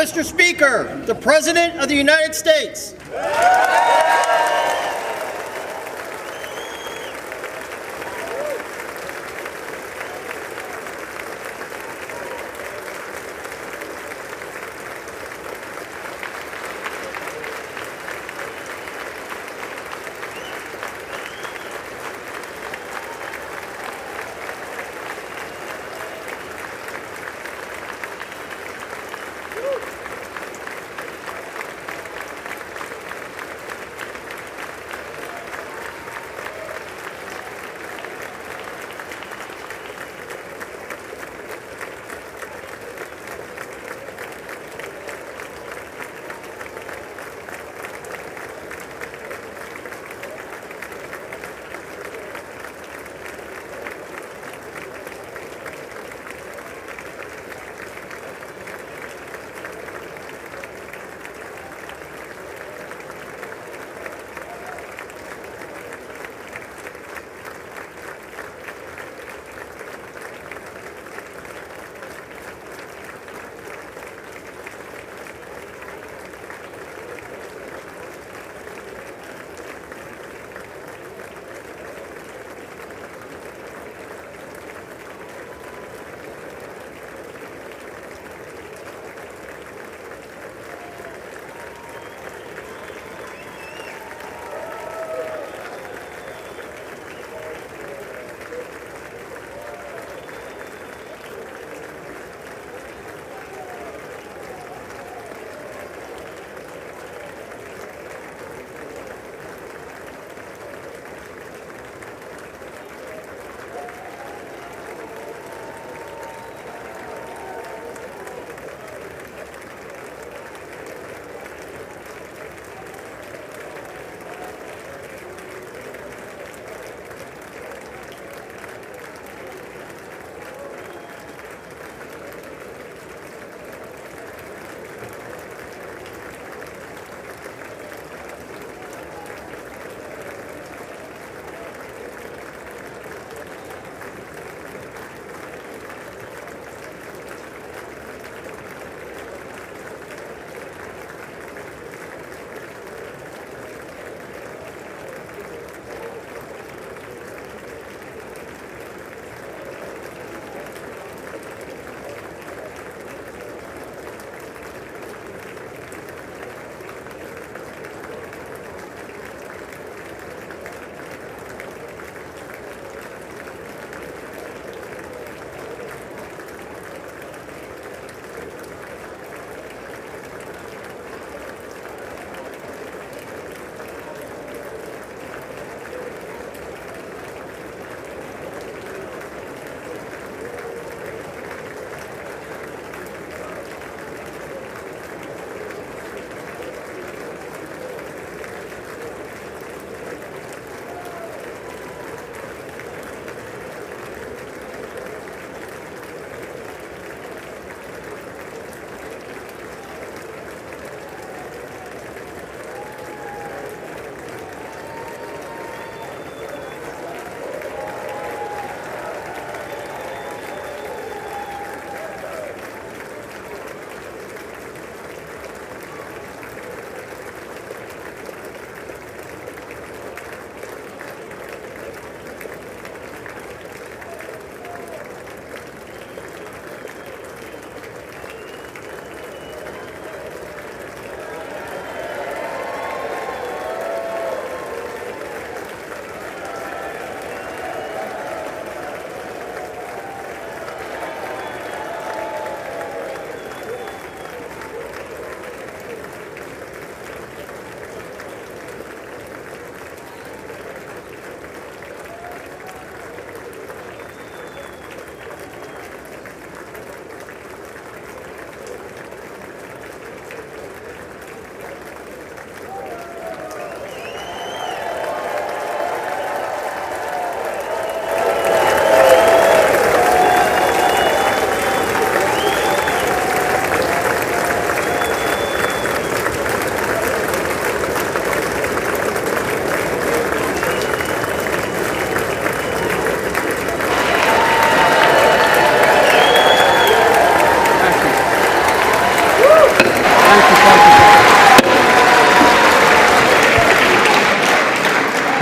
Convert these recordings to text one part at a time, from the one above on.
Mr. Speaker, the President of the United States.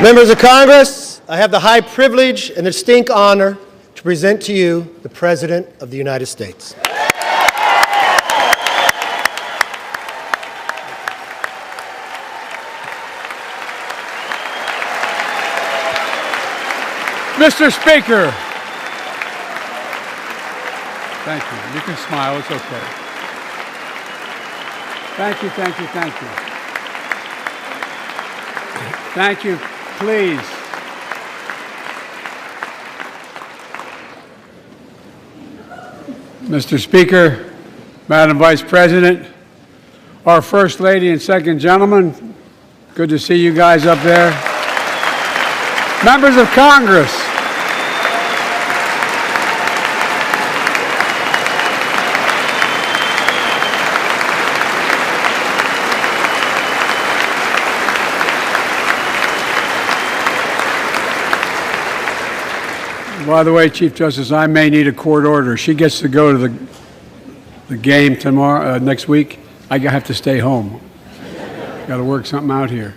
Members of Congress, I have the high privilege and distinct honor to present to you the President of the United States. Mr. Speaker. Thank you. You can smile. It's okay. Thank you, thank you, thank you. Thank you. Please. Mr. Speaker, Madam Vice President, our First Lady and Second Gentleman, good to see you guys up there. Members of Congress, by the way, Chief Justice, I may need a court order. She gets to go to the game tomorrow, next week. I have to stay home. Got to work something out here.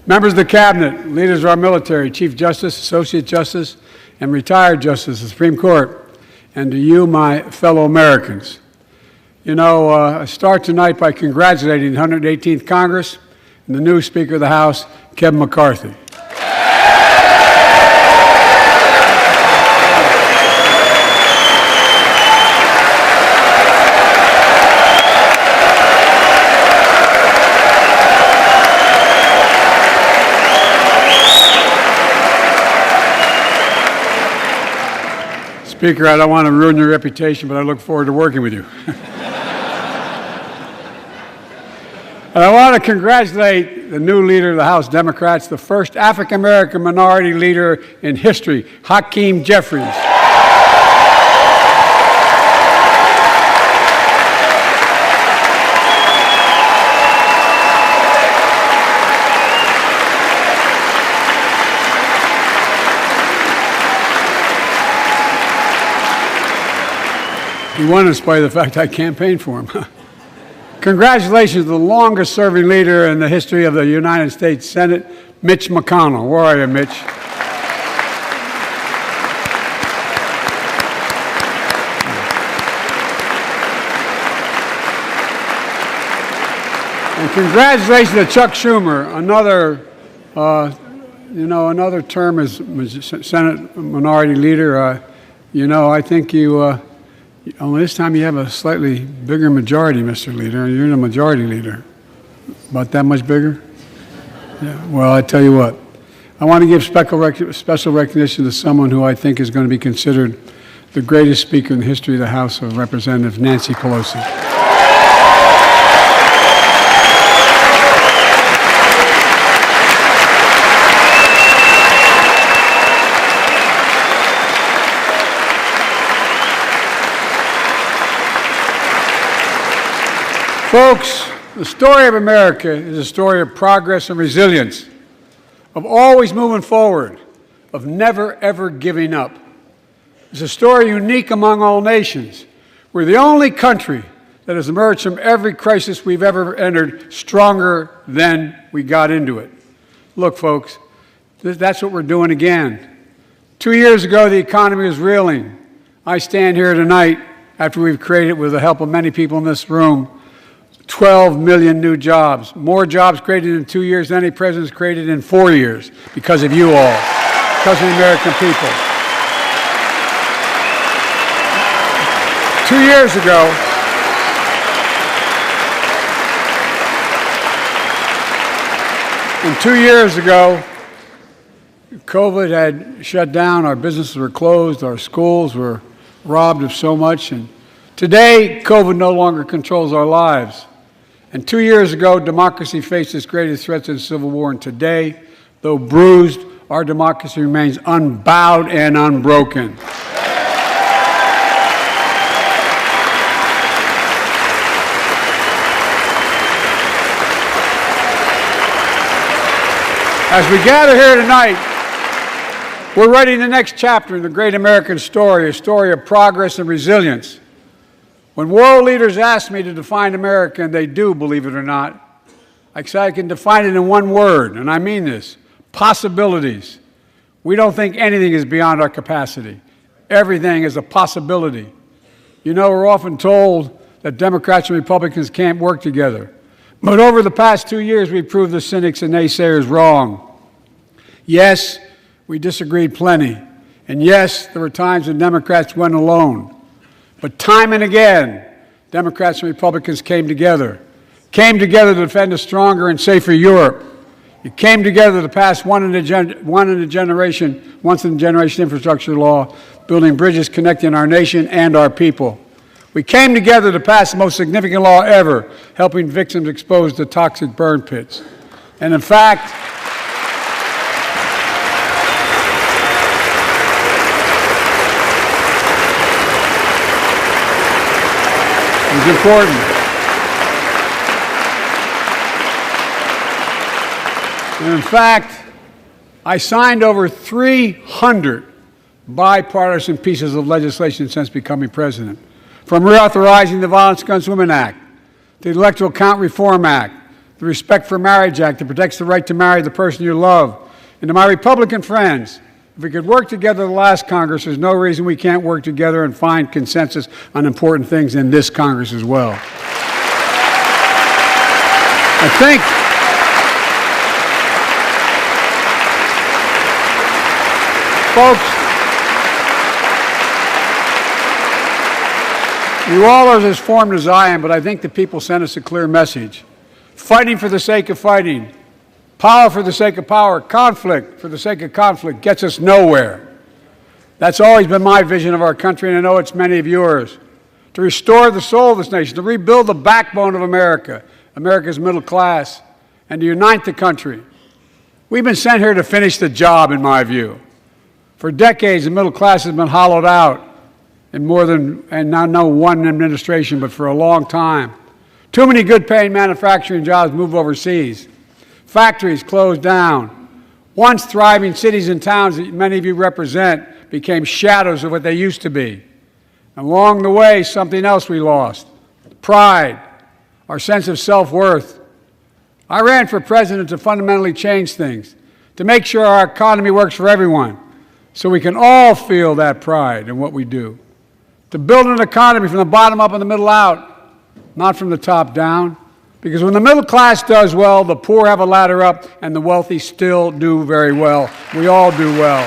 Members of the Cabinet, leaders of our military, Chief Justice, Associate Justice, and retired Justice of the Supreme Court, and to you, my fellow Americans. You know, I start tonight by congratulating the 118th Congress and the new Speaker of the House, Kevin McCarthy. Speaker, I don't want to ruin your reputation, but I look forward to working with you. And I want to congratulate the new leader of the House Democrats, the first African-American minority leader in history, Hakeem Jeffries. He won in spite of the fact I campaigned for him. Congratulations to the longest-serving leader in the history of the United States Senate, Mitch McConnell. Where are you, Mitch? And congratulations to Chuck Schumer, another term as Senate Minority Leader. I think only this time you have a slightly bigger majority, Mr. Leader, and you're the majority leader. About that much bigger? Yeah. Well, I tell you what, I want to give special recognition to someone who I think is going to be considered the greatest speaker in the history of the House of Representatives, Nancy Pelosi. Folks, the story of America is a story of progress and resilience, of always moving forward, of never, ever giving up. It's a story unique among all nations. We're the only country that has emerged from every crisis we've ever entered stronger than we got into it. Look, folks, that's what we're doing again. 2 years ago, the economy was reeling. I stand here tonight after we've created, with the help of many people in this room, 12 million new jobs, more jobs created in 2 years than any president's created in 4 years, because of you all, because of the American people. 2 years ago, COVID had shut down, our businesses were closed, our schools were robbed of so much, and today, COVID no longer controls our lives. And 2 years ago, democracy faced its greatest threats in the Civil War, and today, though bruised, our democracy remains unbowed and unbroken. As we gather here tonight, we're writing the next chapter in the great American story, a story of progress and resilience. When world leaders ask me to define America, and they do, believe it or not, I say I can define it in one word, and I mean this: possibilities. We don't think anything is beyond our capacity. Everything is a possibility. You know, we're often told that Democrats and Republicans can't work together. But over the past 2 years, we've proved the cynics and naysayers wrong. Yes, we disagreed plenty. And yes, there were times when Democrats went alone. But time and again, Democrats and Republicans came together to defend a stronger and safer Europe. It came together to pass once in a generation infrastructure law, building bridges connecting our nation and our people. We came together to pass the most significant law ever, helping victims exposed to toxic burn pits. And in fact, it was important. And in fact, I signed over 300 bipartisan pieces of legislation since becoming president. From reauthorizing the Violence Against Women Act, the Electoral Count Reform Act, the Respect for Marriage Act that protects the right to marry the person you love. And to my Republican friends, if we could work together the last Congress, there's no reason we can't work together and find consensus on important things in this Congress as well. I think folks, you all are as formed as I am, but I think the people sent us a clear message. Fighting for the sake of fighting, power for the sake of power, conflict for the sake of conflict gets us nowhere. That's always been my vision of our country, and I know it's many of yours. To restore the soul of this nation, to rebuild the backbone of America, America's middle class, and to unite the country. We've been sent here to finish the job, in my view. For decades, the middle class has been hollowed out in more than, and not no one administration, but for a long time. Too many good-paying manufacturing jobs move overseas. Factories closed down. Once thriving cities and towns that many of you represent became shadows of what they used to be. And along the way, something else we lost: pride, our sense of self-worth. I ran for president to fundamentally change things, to make sure our economy works for everyone, so we can all feel that pride in what we do. To build an economy from the bottom up and the middle out, not from the top down. Because when the middle class does well, the poor have a ladder up, and the wealthy still do very well. We all do well.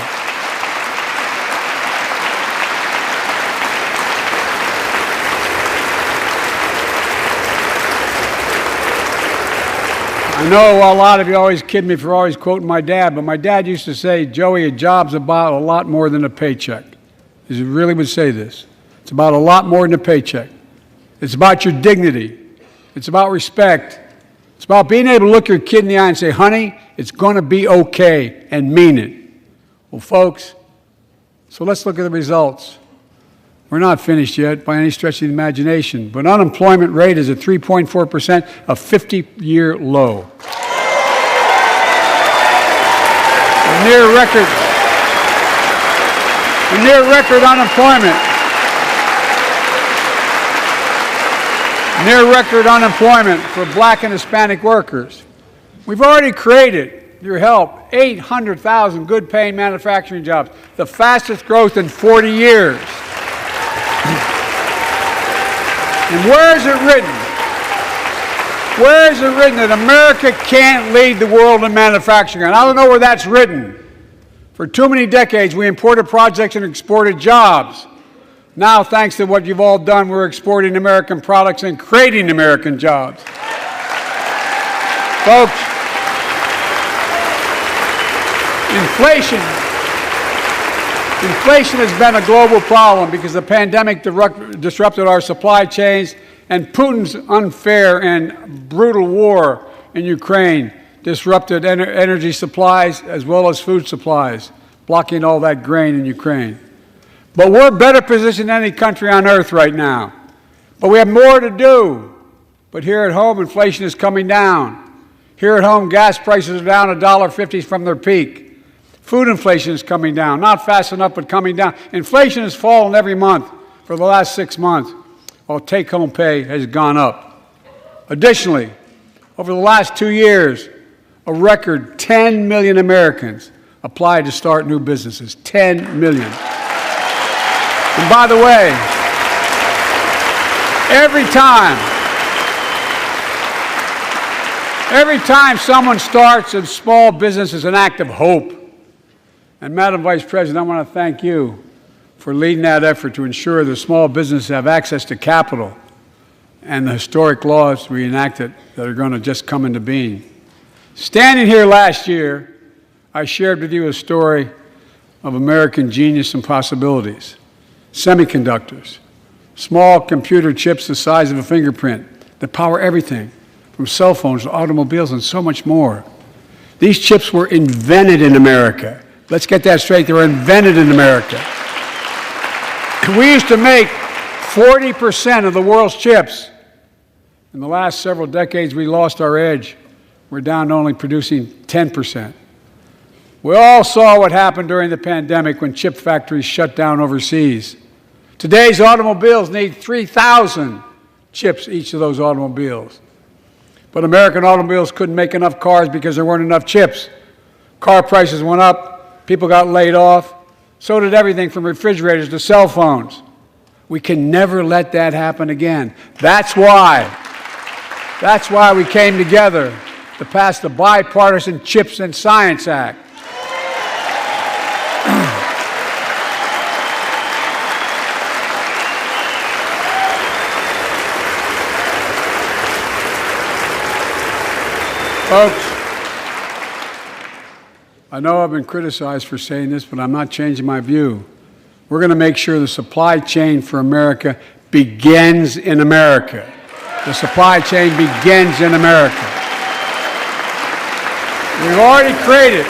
I know a lot of you always kid me for always quoting my dad, but my dad used to say, "Joey, a job's about a lot more than a paycheck." He really would say this. It's about a lot more than a paycheck. It's about your dignity. It's about respect. It's about being able to look your kid in the eye and say, "Honey, it's going to be okay," and mean it. Well, folks, so let's look at the results. We're not finished yet by any stretch of the imagination, but unemployment rate is at 3.4%, a 50-year low. A near record unemployment. Near record unemployment for black and Hispanic workers. We've already created, with your help, 800,000 good-paying manufacturing jobs, the fastest growth in 40 years. And where is it written? Where is it written that America can't lead the world in manufacturing? And I don't know where that's written. For too many decades, we imported projects and exported jobs. Now, thanks to what you've all done, we're exporting American products and creating American jobs. Folks, inflation has been a global problem because the pandemic disrupted our supply chains, and Putin's unfair and brutal war in Ukraine disrupted energy supplies as well as food supplies, blocking all that grain in Ukraine. But we're better positioned than any country on earth right now. But we have more to do. But here at home, inflation is coming down. Here at home, gas prices are down $1.50 from their peak. Food inflation is coming down, not fast enough, but coming down. Inflation has fallen every month for the last 6 months. while take-home pay has gone up. Additionally, over the last 2 years, a record 10 million Americans applied to start new businesses. 10 million. And by the way, every time someone starts a small business is an act of hope. And Madam Vice President, I want to thank you for leading that effort to ensure that small businesses have access to capital and the historic laws we enacted that are going to just come into being. Standing here last year, I shared with you a story of American genius and possibilities. Semiconductors, small computer chips the size of a fingerprint that power everything, from cell phones to automobiles and so much more. These chips were invented in America. Let's get that straight. They were invented in America. We used to make 40% of the world's chips. In the last several decades, we lost our edge. We're down to only producing 10%. We all saw what happened during the pandemic when chip factories shut down overseas. Today's automobiles need 3,000 chips, each of those automobiles. But American automobiles couldn't make enough cars because there weren't enough chips. Car prices went up, people got laid off. So did everything from refrigerators to cell phones. We can never let that happen again. That's why we came together to pass the Bipartisan Chips and Science Act. Folks, I know I've been criticized for saying this, but I'm not changing my view. We're going to make sure the supply chain for America begins in America. The supply chain begins in America. We've already created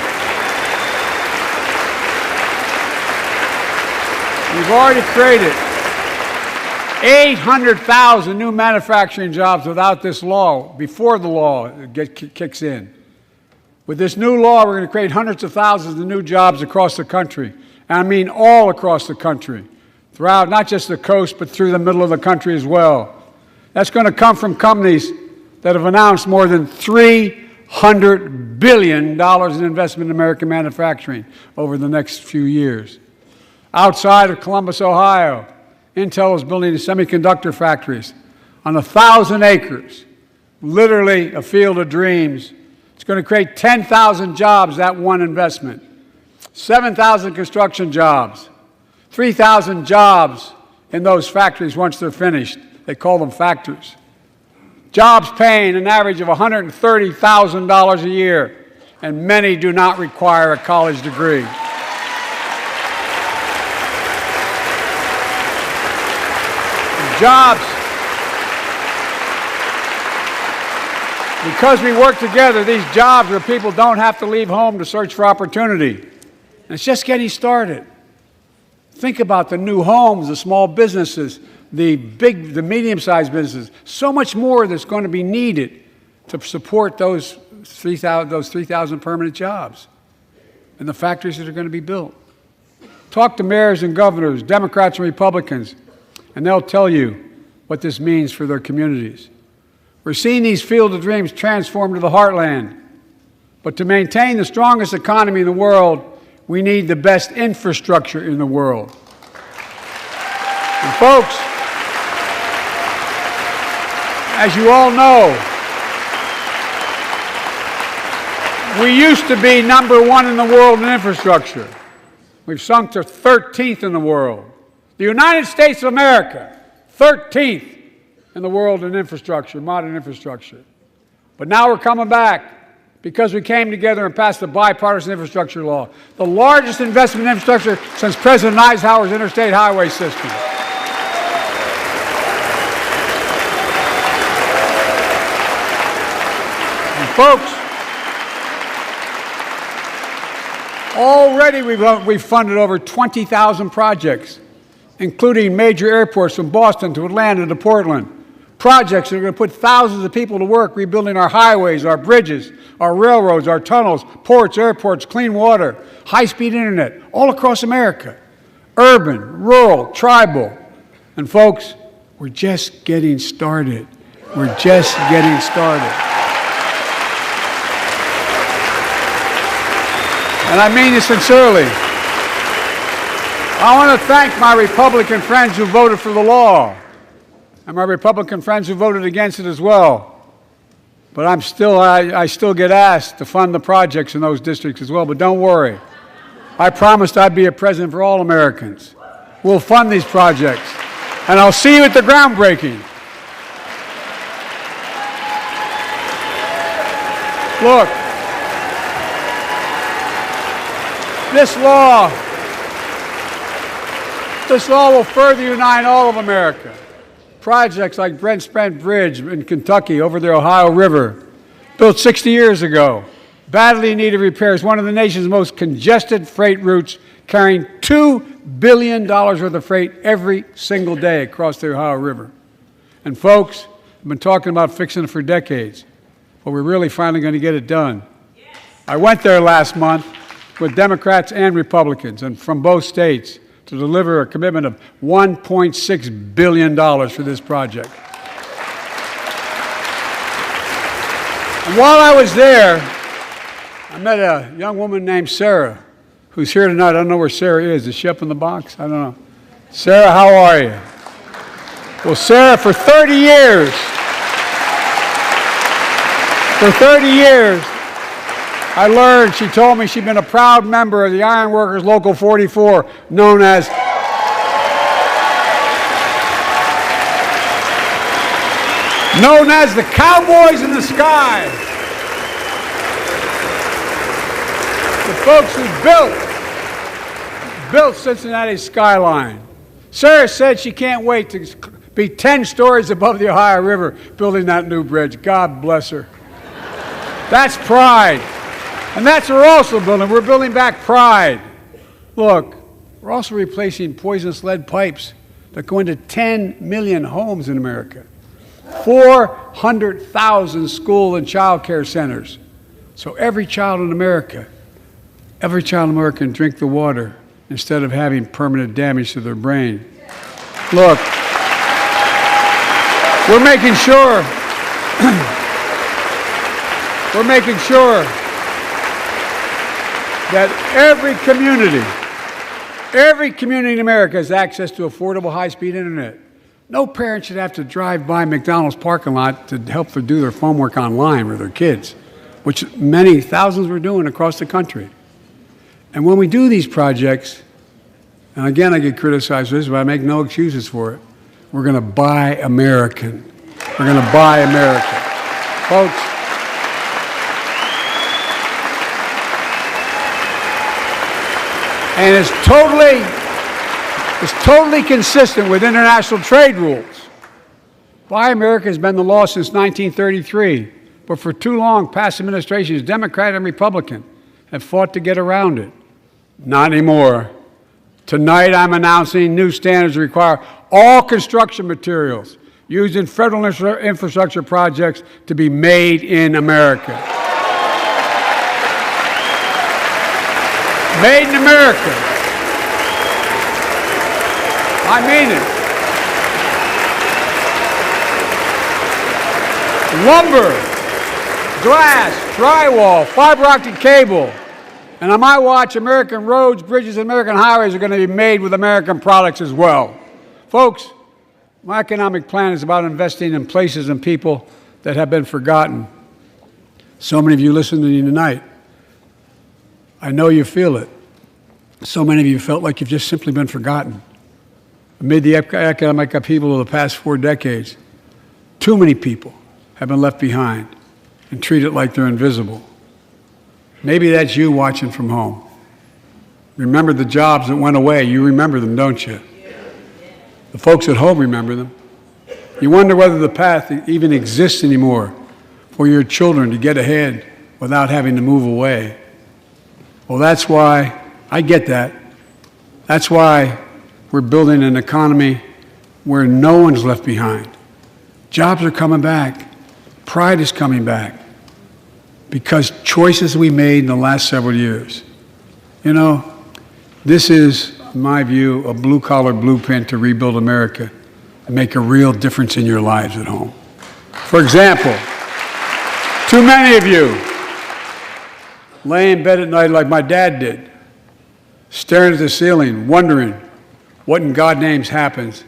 800,000 new manufacturing jobs without this law, before the law kicks in. With this new law, we're going to create hundreds of thousands of new jobs across the country. And I mean all across the country, throughout not just the coast, but through the middle of the country as well. That's going to come from companies that have announced more than $300 billion in investment in American manufacturing over the next few years. Outside of Columbus, Ohio, Intel is building semiconductor factories on 1,000 acres, literally a field of dreams. It's going to create 10,000 jobs, that one investment. 7,000 construction jobs, 3,000 jobs in those factories once they're finished. They call them factors. Jobs paying an average of $130,000 a year, and many do not require a college degree. Jobs. Because we work together, these jobs where people don't have to leave home to search for opportunity. And it's just getting started. Think about the new homes, the small businesses, the medium-sized businesses. So much more that's going to be needed to support those 3,000 permanent jobs and the factories that are going to be built. Talk to mayors and governors, Democrats and Republicans, and they'll tell you what this means for their communities. We're seeing these field of dreams transform to the heartland. But to maintain the strongest economy in the world, we need the best infrastructure in the world. And folks, as you all know, we used to be #1 in the world in infrastructure. We've sunk to 13th in the world. The United States of America, 13th in the world in infrastructure, modern infrastructure. But now we're coming back because we came together and passed the bipartisan infrastructure law, the largest investment in infrastructure since President Eisenhower's interstate highway system. And folks, already we've funded over 20,000 projects, including major airports from Boston to Atlanta to Portland. Projects that are going to put thousands of people to work rebuilding our highways, our bridges, our railroads, our tunnels, ports, airports, clean water, high-speed internet, all across America. Urban, rural, tribal. And folks, We're just getting started. We're just getting started. And I mean this sincerely. I want to thank my Republican friends who voted for the law, and my Republican friends who voted against it as well. But I still get asked to fund the projects in those districts as well. But don't worry. I promised I'd be a president for all Americans. We'll fund these projects. And I'll see you at the groundbreaking. Look, this law will further unite all of America. Projects like Brent Spence Bridge in Kentucky over the Ohio River, built 60 years ago, badly needed repairs, one of the nation's most congested freight routes, carrying $2 billion worth of freight every single day across the Ohio River. And folks, I've been talking about fixing it for decades, but we're really finally going to get it done. Yes. I went there last month with Democrats and Republicans and from both states to deliver a commitment of $1.6 billion for this project. And while I was there, I met a young woman named Sarah, who's here tonight. I don't know where Sarah is. Is she up in the box? I don't know. Sarah, how are you? Well, Sarah, for 30 years, I learned, she told me she'd been a proud member of the Iron Workers Local 44, known as the Cowboys in the Sky. The folks who built Cincinnati's skyline. Sarah said she can't wait to be 10 stories above the Ohio River building that new bridge. God bless her. That's pride. And that's what we're also building. We're building back pride. Look, we're also replacing poisonous lead pipes that go into 10 million homes in America, 400,000 school and child care centers. So every child in America can drink the water instead of having permanent damage to their brain. Look, we're making sure that every community in America has access to affordable high-speed internet. No parent should have to drive by McDonald's parking lot to help them do their homework online with their kids, which many thousands were doing across the country. And when we do these projects, and again I get criticized for this, but I make no excuses for it, we're going to buy American. We're going to buy American. Folks, and it's totally consistent with international trade rules. Buy America has been the law since 1933, but for too long, past administrations, Democrat and Republican, have fought to get around it. Not anymore. Tonight, I'm announcing new standards that require all construction materials used in federal infrastructure projects to be made in America. Made in America. I mean it. Lumber, glass, drywall, fiber optic cable. And on my watch, American roads, bridges, and American highways are going to be made with American products as well. Folks, my economic plan is about investing in places and people that have been forgotten. So many of you listening to me tonight, I know you feel it. So many of you felt like you've just simply been forgotten. Amid the economic upheaval of the past 4 decades, too many people have been left behind and treated like they're invisible. Maybe that's you watching from home. Remember the jobs that went away. You remember them, don't you? The folks at home remember them. You wonder whether the path even exists anymore for your children to get ahead without having to move away. Well, that's why I get that. That's why we're building an economy where no one's left behind. Jobs are coming back. Pride is coming back because choices we made in the last several years. You know, this is, in my view, a blue-collar blueprint to rebuild America. and make a real difference in your lives at home. For example, too many of you lay in bed at night like my dad did, staring at the ceiling, wondering what in God's name happens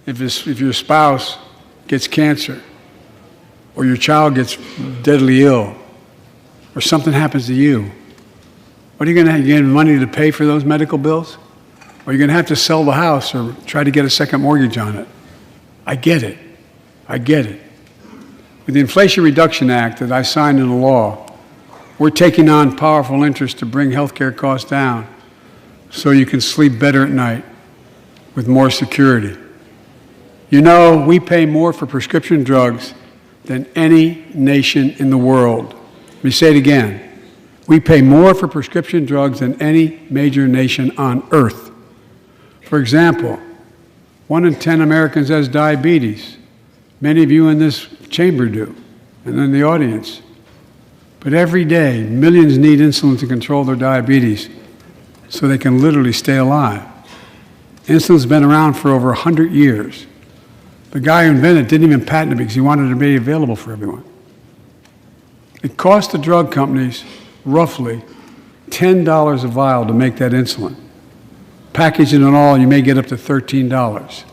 if your spouse gets cancer, or your child gets deadly ill, or something happens to you. What are you going to have? You get money to pay for those medical bills? Or you're going to have to sell the house or try to get a second mortgage on it. I get it. I get it. With the Inflation Reduction Act that I signed into law, we're taking on powerful interest to bring healthcare costs down so you can sleep better at night with more security. You know, we pay more for prescription drugs than any nation in the world. Let me say it again. We pay more for prescription drugs than any major nation on earth. For example, 1 in 10 Americans has diabetes. Many of you in this chamber do, and in the audience. But every day, millions need insulin to control their diabetes so they can literally stay alive. Insulin's been around for over 100 years. The guy who invented it didn't even patent it because he wanted it to be available for everyone. It cost the drug companies roughly $10 a vial to make that insulin. Packaging and all, you may get up to $13.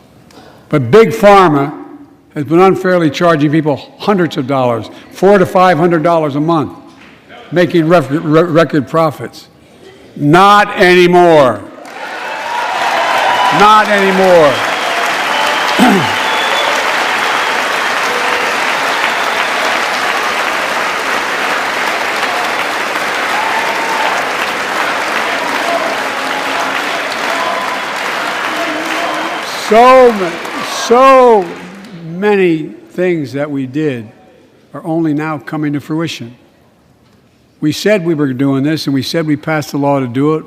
But Big Pharma has been unfairly charging people hundreds of dollars, $400 to $500 a month, making record profits. Not anymore. Not anymore. So many things that we did are only now coming to fruition. We said we were doing this, and we said we passed the law to do it,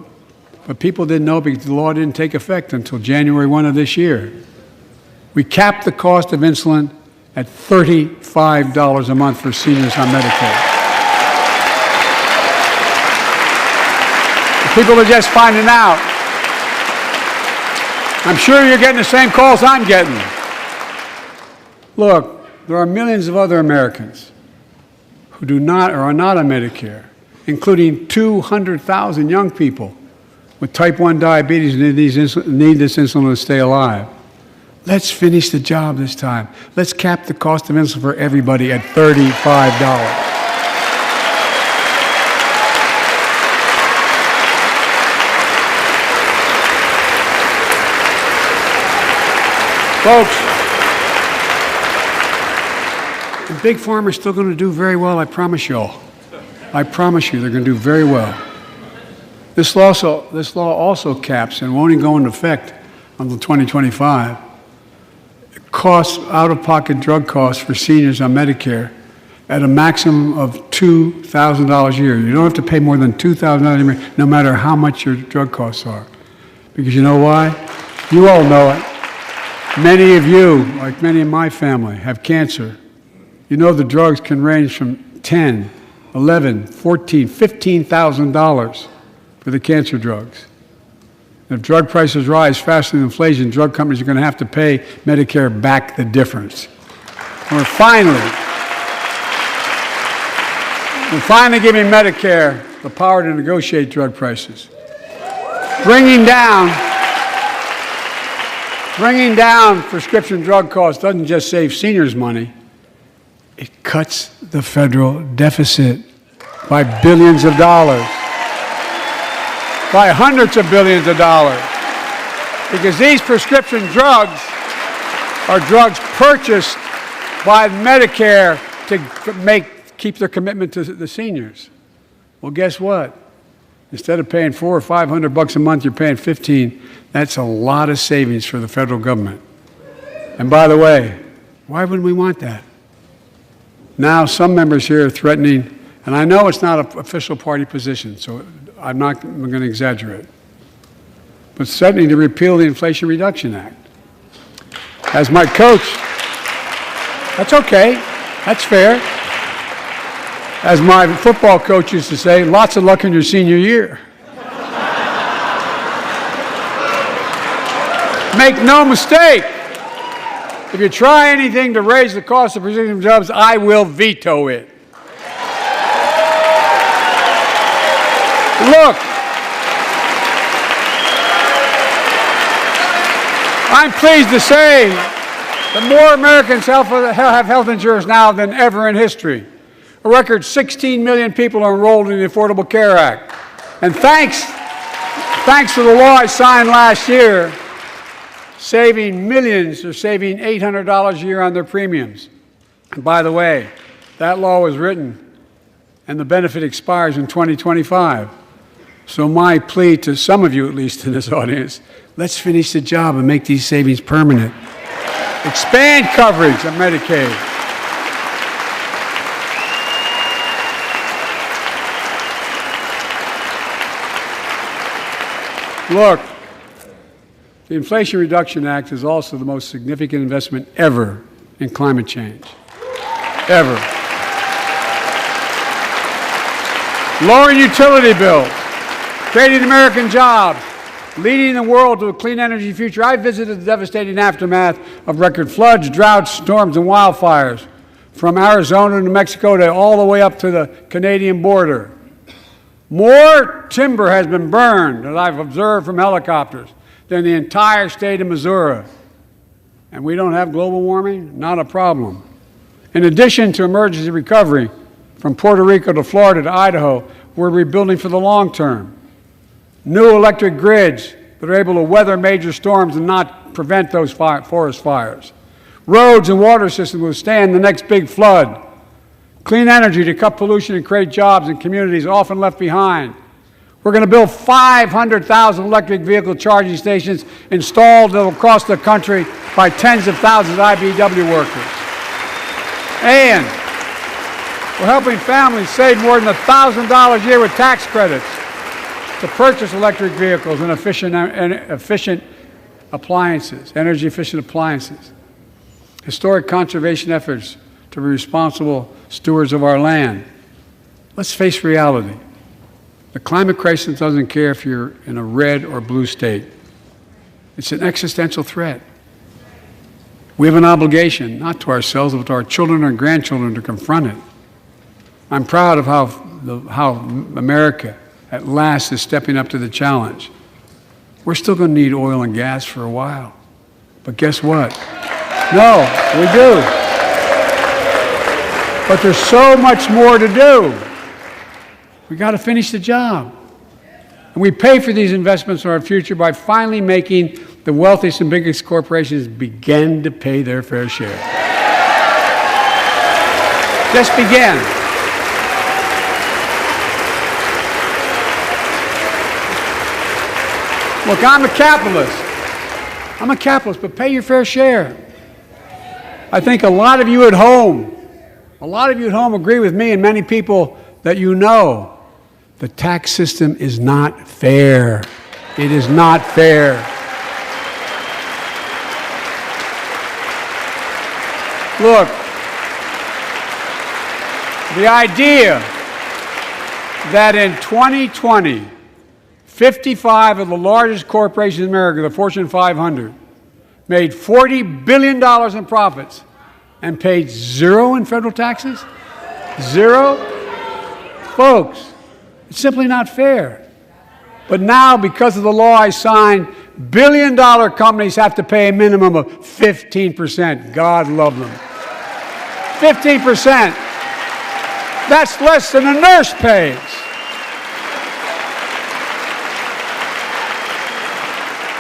but people didn't know because the law didn't take effect until January 1 of this year. We capped the cost of insulin at $35 a month for seniors on Medicare. People are just finding out. I'm sure you're getting the same calls I'm getting. Look, there are millions of other Americans who do not or are not on Medicare, including 200,000 young people with type 1 diabetes who need this insulin to stay alive. Let's finish the job this time. Let's cap the cost of insulin for everybody at $35. Folks, and Big Pharma is still going to do very well, I promise you all. I promise you they're going to do very well. This law also caps and won't even go into effect until 2025. It costs out-of-pocket drug costs for seniors on Medicare at a maximum of $2,000 a year. You don't have to pay more than $2,000 a year, no matter how much your drug costs are. Because you know why? You all know it. Many of you, like many in my family, have cancer. You know the drugs can range from $10,000, $11,000, $14,000, $15,000 for the cancer drugs. And if drug prices rise faster than inflation, drug companies are going to have to pay Medicare back the difference. And we're finally giving Medicare the power to negotiate drug prices. Bringing down prescription drug costs doesn't just save seniors money, it cuts the federal deficit by billions of dollars, by hundreds of billions of dollars. Because these prescription drugs are drugs purchased by Medicare to keep their commitment to the seniors. Well, guess what? Instead of paying $400 or $500 a month, you're paying $15. That's a lot of savings for the federal government. And by the way, why wouldn't we want that? Now, some members here are threatening, and I know it's not an official party position, so I'm going to exaggerate, but threatening to repeal the Inflation Reduction Act. As my coach, that's okay, that's fair. As my football coach used to say, lots of luck in your senior year. Make no mistake, If you try anything to raise the cost of producing jobs, I will veto it. Look, I'm pleased to say that more Americans have health insurance now than ever in history. A record 16 million people are enrolled in the Affordable Care Act. And thanks to the law I signed last year, saving millions are saving $800 a year on their premiums. And by the way, that law was written and the benefit expires in 2025. So my plea to some of you, at least in this audience, let's finish the job and make these savings permanent. Expand coverage of Medicaid. Look, the Inflation Reduction Act is also the most significant investment ever in climate change. Ever. Lowering utility bills, creating American jobs, leading the world to a clean energy future. I visited the devastating aftermath of record floods, droughts, storms, and wildfires from Arizona to Mexico to all the way up to the Canadian border. More timber has been burned, as I've observed from helicopters, than the entire state of Missouri. And we don't have global warming? Not a problem. In addition to emergency recovery, from Puerto Rico to Florida to Idaho, we're rebuilding for the long term. New electric grids that are able to weather major storms and not prevent those forest fires. Roads and water systems withstand the next big flood. Clean energy to cut pollution and create jobs in communities often left behind. We're going to build 500,000 electric vehicle charging stations installed across the country by tens of thousands of IBEW workers. And we're helping families save more than $1,000 a year with tax credits to purchase electric vehicles and efficient appliances, energy-efficient appliances. Historic conservation efforts to be responsible stewards of our land. Let's face reality. The climate crisis doesn't care if you're in a red or blue state. It's an existential threat. We have an obligation, not to ourselves, but to our children and grandchildren, to confront it. I'm proud of how America at last is stepping up to the challenge. We're still going to need oil and gas for a while. But guess what? No, we do. But there's so much more to do. We got to finish the job. And we pay for these investments in our future by finally making the wealthiest and biggest corporations begin to pay their fair share. Just begin. Look, I'm a capitalist. I'm a capitalist, but pay your fair share. I think a lot of you at home agree with me and many people that you know. The tax system is not fair. It is not fair. Look, the idea that in 2020, 55 of the largest corporations in America, the Fortune 500, made $40 billion in profits and paid zero in federal taxes? Zero? Folks, it's simply not fair. But now, because of the law I signed, billion-dollar companies have to pay a minimum of 15%. God love them. 15%. That's less than a nurse pays.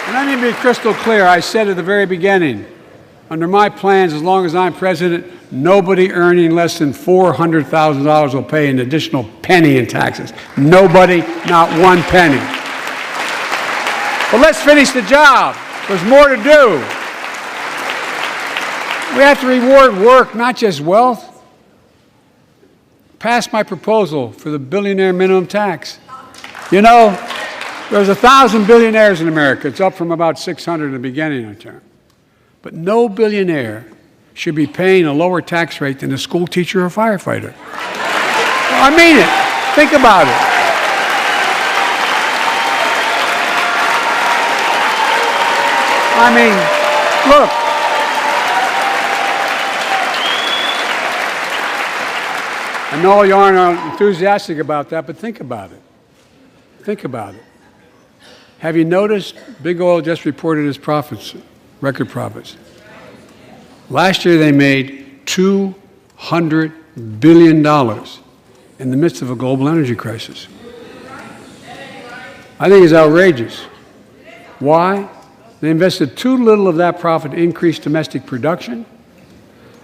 And let me be crystal clear. I said at the very beginning, under my plans, as long as I'm president, nobody earning less than $400,000 will pay an additional penny in taxes. Nobody, not one penny. But let's finish the job. There's more to do. We have to reward work, not just wealth. Pass my proposal for the billionaire minimum tax. You know, there's 1,000 billionaires in America. It's up from about 600 in the beginning of the term. But no billionaire should be paying a lower tax rate than a school teacher or firefighter. I mean it. Think about it. I mean, look, I know you aren't enthusiastic about that, but think about it. Think about it. Have you noticed Big Oil just reported its profits, record profits? Last year they made $200 billion in the midst of a global energy crisis. I think it's outrageous. Why? They invested too little of that profit to increase domestic production.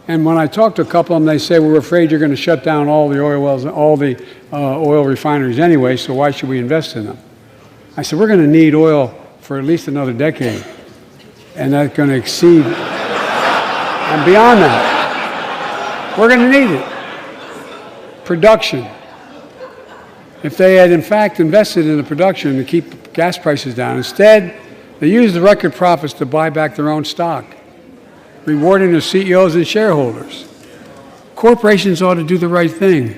And when I talk to a couple of them, they say, we're afraid you're going to shut down all the oil wells, all the oil refineries anyway, so why should we invest in them? I said, we're going to need oil for at least another decade. And that's going to exceed, and beyond that, we're going to need it. Production. If they had, in fact, invested in the production to keep gas prices down, instead, they used the record profits to buy back their own stock, rewarding their CEOs and shareholders. Corporations ought to do the right thing.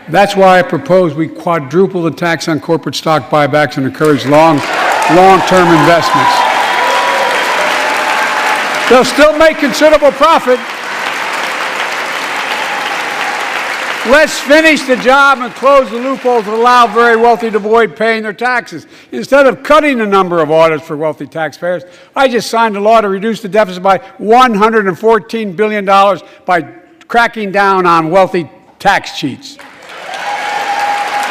That's why I propose we quadruple the tax on corporate stock buybacks and encourage long-term investments. They'll still make considerable profit. Let's finish the job and close the loopholes that allow very wealthy to avoid paying their taxes. Instead of cutting the number of audits for wealthy taxpayers, I just signed a law to reduce the deficit by $114 billion by cracking down on wealthy tax cheats.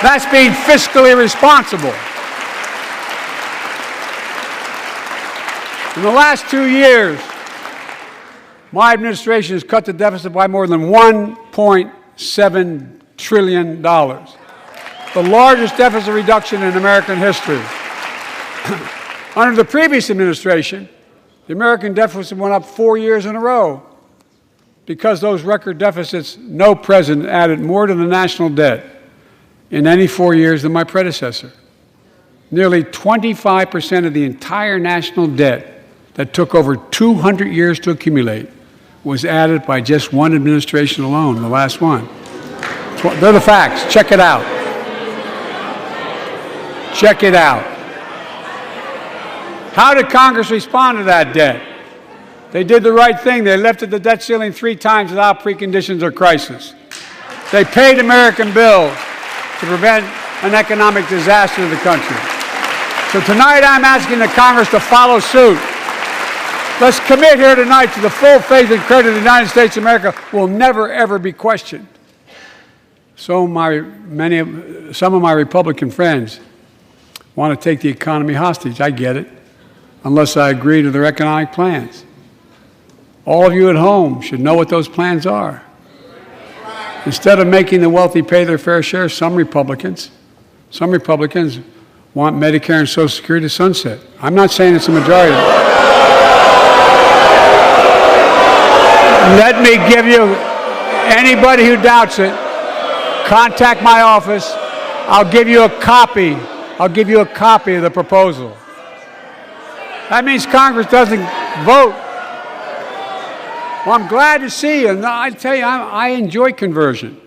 That's being fiscally responsible. In the last 2 years, my administration has cut the deficit by more than $1.7 trillion, the largest deficit reduction in American history. Under the previous administration, the American deficit went up 4 years in a row. Because those record deficits, no president added more to the national debt in any 4 years than my predecessor. Nearly 25% of the entire national debt that took over 200 years to accumulate was added by just one administration alone, the last one. They're the facts. Check it out. Check it out. How did Congress respond to that debt? They did the right thing. They lifted the debt ceiling 3 times without preconditions or crisis. They paid American bills to prevent an economic disaster to the country. So tonight I'm asking the Congress to follow suit. Let's commit here tonight to the full faith and credit of the United States of America will never, ever be questioned. Some of my Republican friends want to take the economy hostage. I get it, unless I agree to their economic plans. All of you at home should know what those plans are. Instead of making the wealthy pay their fair share, some Republicans want Medicare and Social Security to sunset. I'm not saying it's a majority. Let me give you, anybody who doubts it, contact my office. I'll give you a copy. I'll give you a copy of the proposal. That means Congress doesn't vote. Well, I'm glad to see you. And I tell you, I enjoy conversion.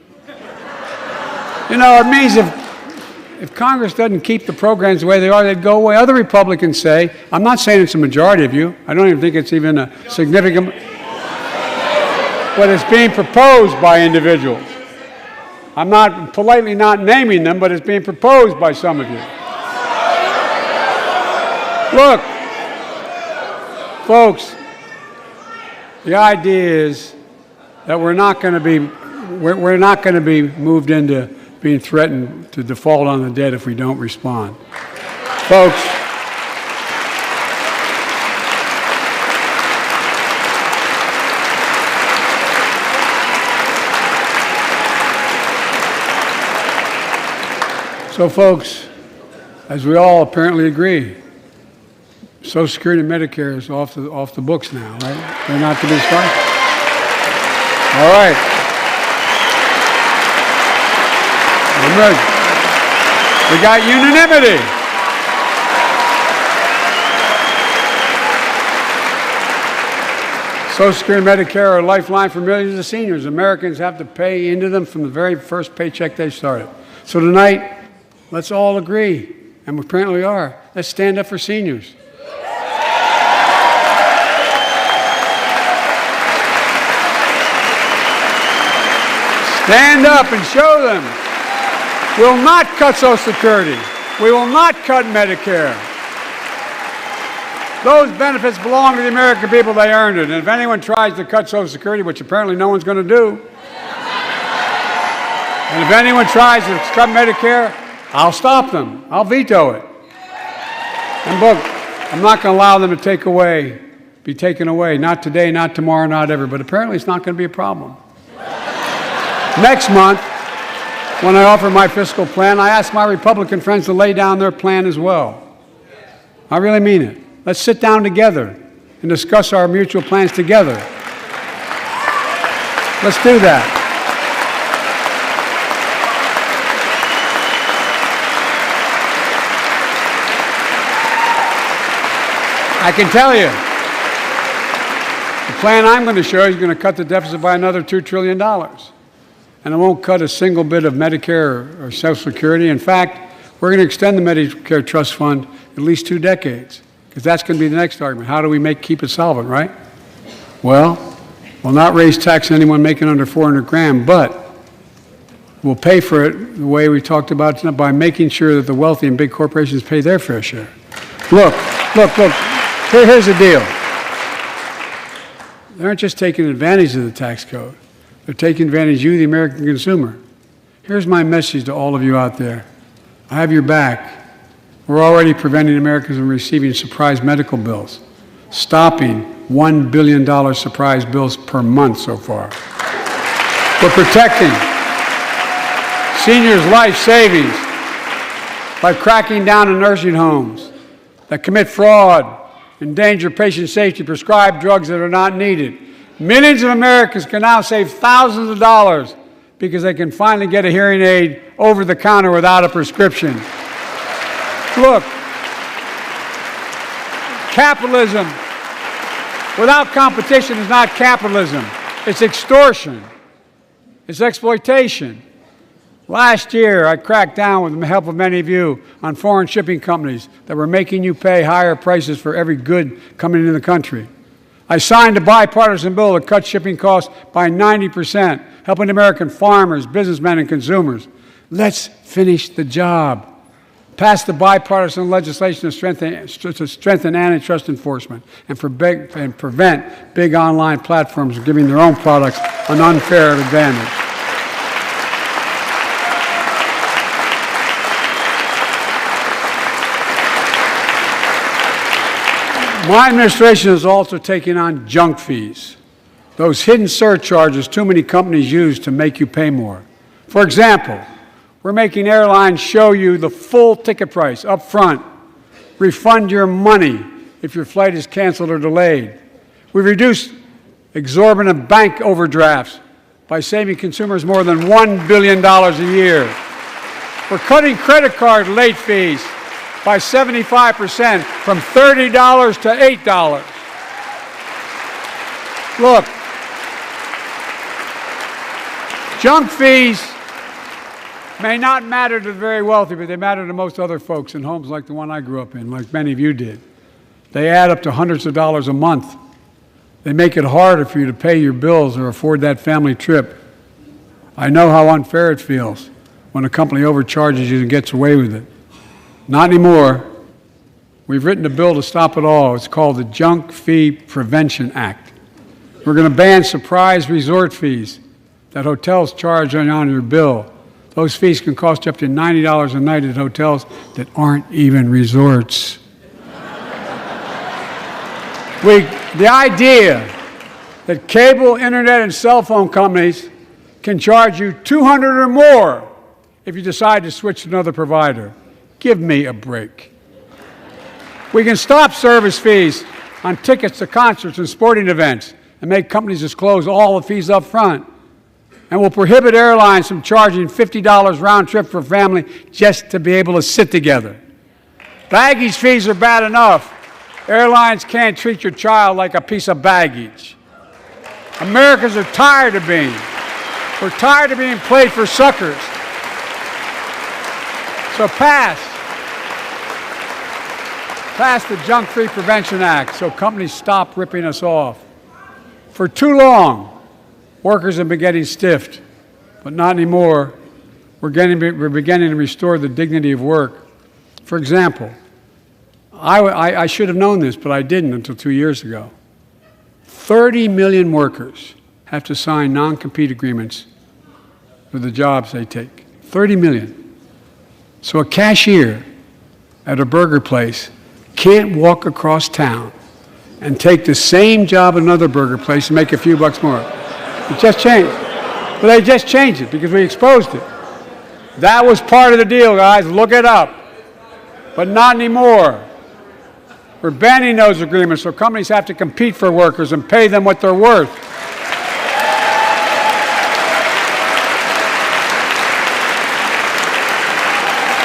You know, it means if Congress doesn't keep the programs the way they are, they'd go away. Other Republicans say, I'm not saying it's a majority of you. I don't even think it's even a significant, but it's being proposed by individuals. I'm not politely not naming them, but it's being proposed by some of you. Look, folks, the idea is that we're not going to be moved into being threatened to default on the debt if we don't respond. Folks, as we all apparently agree, Social Security and Medicare is off the books now, right? They're not to be spent. All right. I'm ready. We got unanimity. Social Security and Medicare are a lifeline for millions of seniors. Americans have to pay into them from the very first paycheck they started. So tonight, let's all agree, and we apparently are, let's stand up for seniors. Stand up and show them. We'll not cut Social Security. We will not cut Medicare. Those benefits belong to the American people. They earned it. And if anyone tries to cut Social Security, which apparently no one's going to do, and if anyone tries to cut Medicare, I'll stop them. I'll veto it. And look, I'm not going to allow them to be taken away. Not today, not tomorrow, not ever. But apparently it's not going to be a problem. Next month, when I offer my fiscal plan, I ask my Republican friends to lay down their plan as well. I really mean it. Let's sit down together and discuss our mutual plans together. Let's do that. I can tell you, the plan I'm going to show you is going to cut the deficit by another $2 trillion. And it won't cut a single bit of Medicare or Social Security. In fact, we're going to extend the Medicare Trust Fund at least 2 decades, because that's going to be the next argument. How do we keep it solvent, right? Well, we'll not raise tax on anyone making under 400 grand, but we'll pay for it the way we talked about by making sure that the wealthy and big corporations pay their fair share. Look. Here's the deal. They aren't just taking advantage of the tax code. They're taking advantage of you, the American consumer. Here's my message to all of you out there. I have your back. We're already preventing Americans from receiving surprise medical bills, stopping $1 billion surprise bills per month so far. We're protecting seniors' life savings by cracking down on nursing homes that commit fraud, endanger patient safety, prescribe drugs that are not needed. Millions of Americans can now save thousands of dollars because they can finally get a hearing aid over the counter without a prescription. Look, capitalism without competition is not capitalism. It's extortion. It's exploitation. Last year, I cracked down with the help of many of you on foreign shipping companies that were making you pay higher prices for every good coming into the country. I signed a bipartisan bill to cut shipping costs by 90%, helping American farmers, businessmen, and consumers. Let's finish the job. Pass the bipartisan legislation to strengthen antitrust enforcement and prevent big online platforms from giving their own products an unfair advantage. My administration is also taking on junk fees, those hidden surcharges too many companies use to make you pay more. For example, we're making airlines show you the full ticket price up front, refund your money if your flight is canceled or delayed. We've reduced exorbitant bank overdrafts by saving consumers more than $1 billion a year. We're cutting credit card late fees by 75%, from $30 to $8. Look, junk fees may not matter to the very wealthy, but they matter to most other folks in homes like the one I grew up in, like many of you did. They add up to hundreds of dollars a month. They make it harder for you to pay your bills or afford that family trip. I know how unfair it feels when a company overcharges you and gets away with it. Not anymore. We've written a bill to stop it all. It's called the Junk Fee Prevention Act. We're going to ban surprise resort fees that hotels charge on your bill. Those fees can cost you up to $90 a night at hotels that aren't even resorts. The idea that cable, internet, and cell phone companies can charge you $200 or more if you decide to switch to another provider. Give me a break. We can stop service fees on tickets to concerts and sporting events and make companies disclose all the fees up front. And we'll prohibit airlines from charging $50 round trip for a family just to be able to sit together. Baggage fees are bad enough. Airlines can't treat your child like a piece of baggage. Americans are tired of being. We're tired of being played for suckers. So pass the Junk Fee Prevention Act so companies stop ripping us off. For too long, workers have been getting stiffed. but not anymore. We're beginning to restore the dignity of work. For example, I should have known this, but I didn't until 2 years ago. 30 million workers have to sign non-compete agreements for the jobs they take. 30 million. So a cashier at a burger place can't walk across town and take the same job at another burger place and make a few bucks more. It just changed. But they just changed it because we exposed it. That was part of the deal, guys. Look it up. But not anymore. We're banning those agreements, so companies have to compete for workers and pay them what they're worth.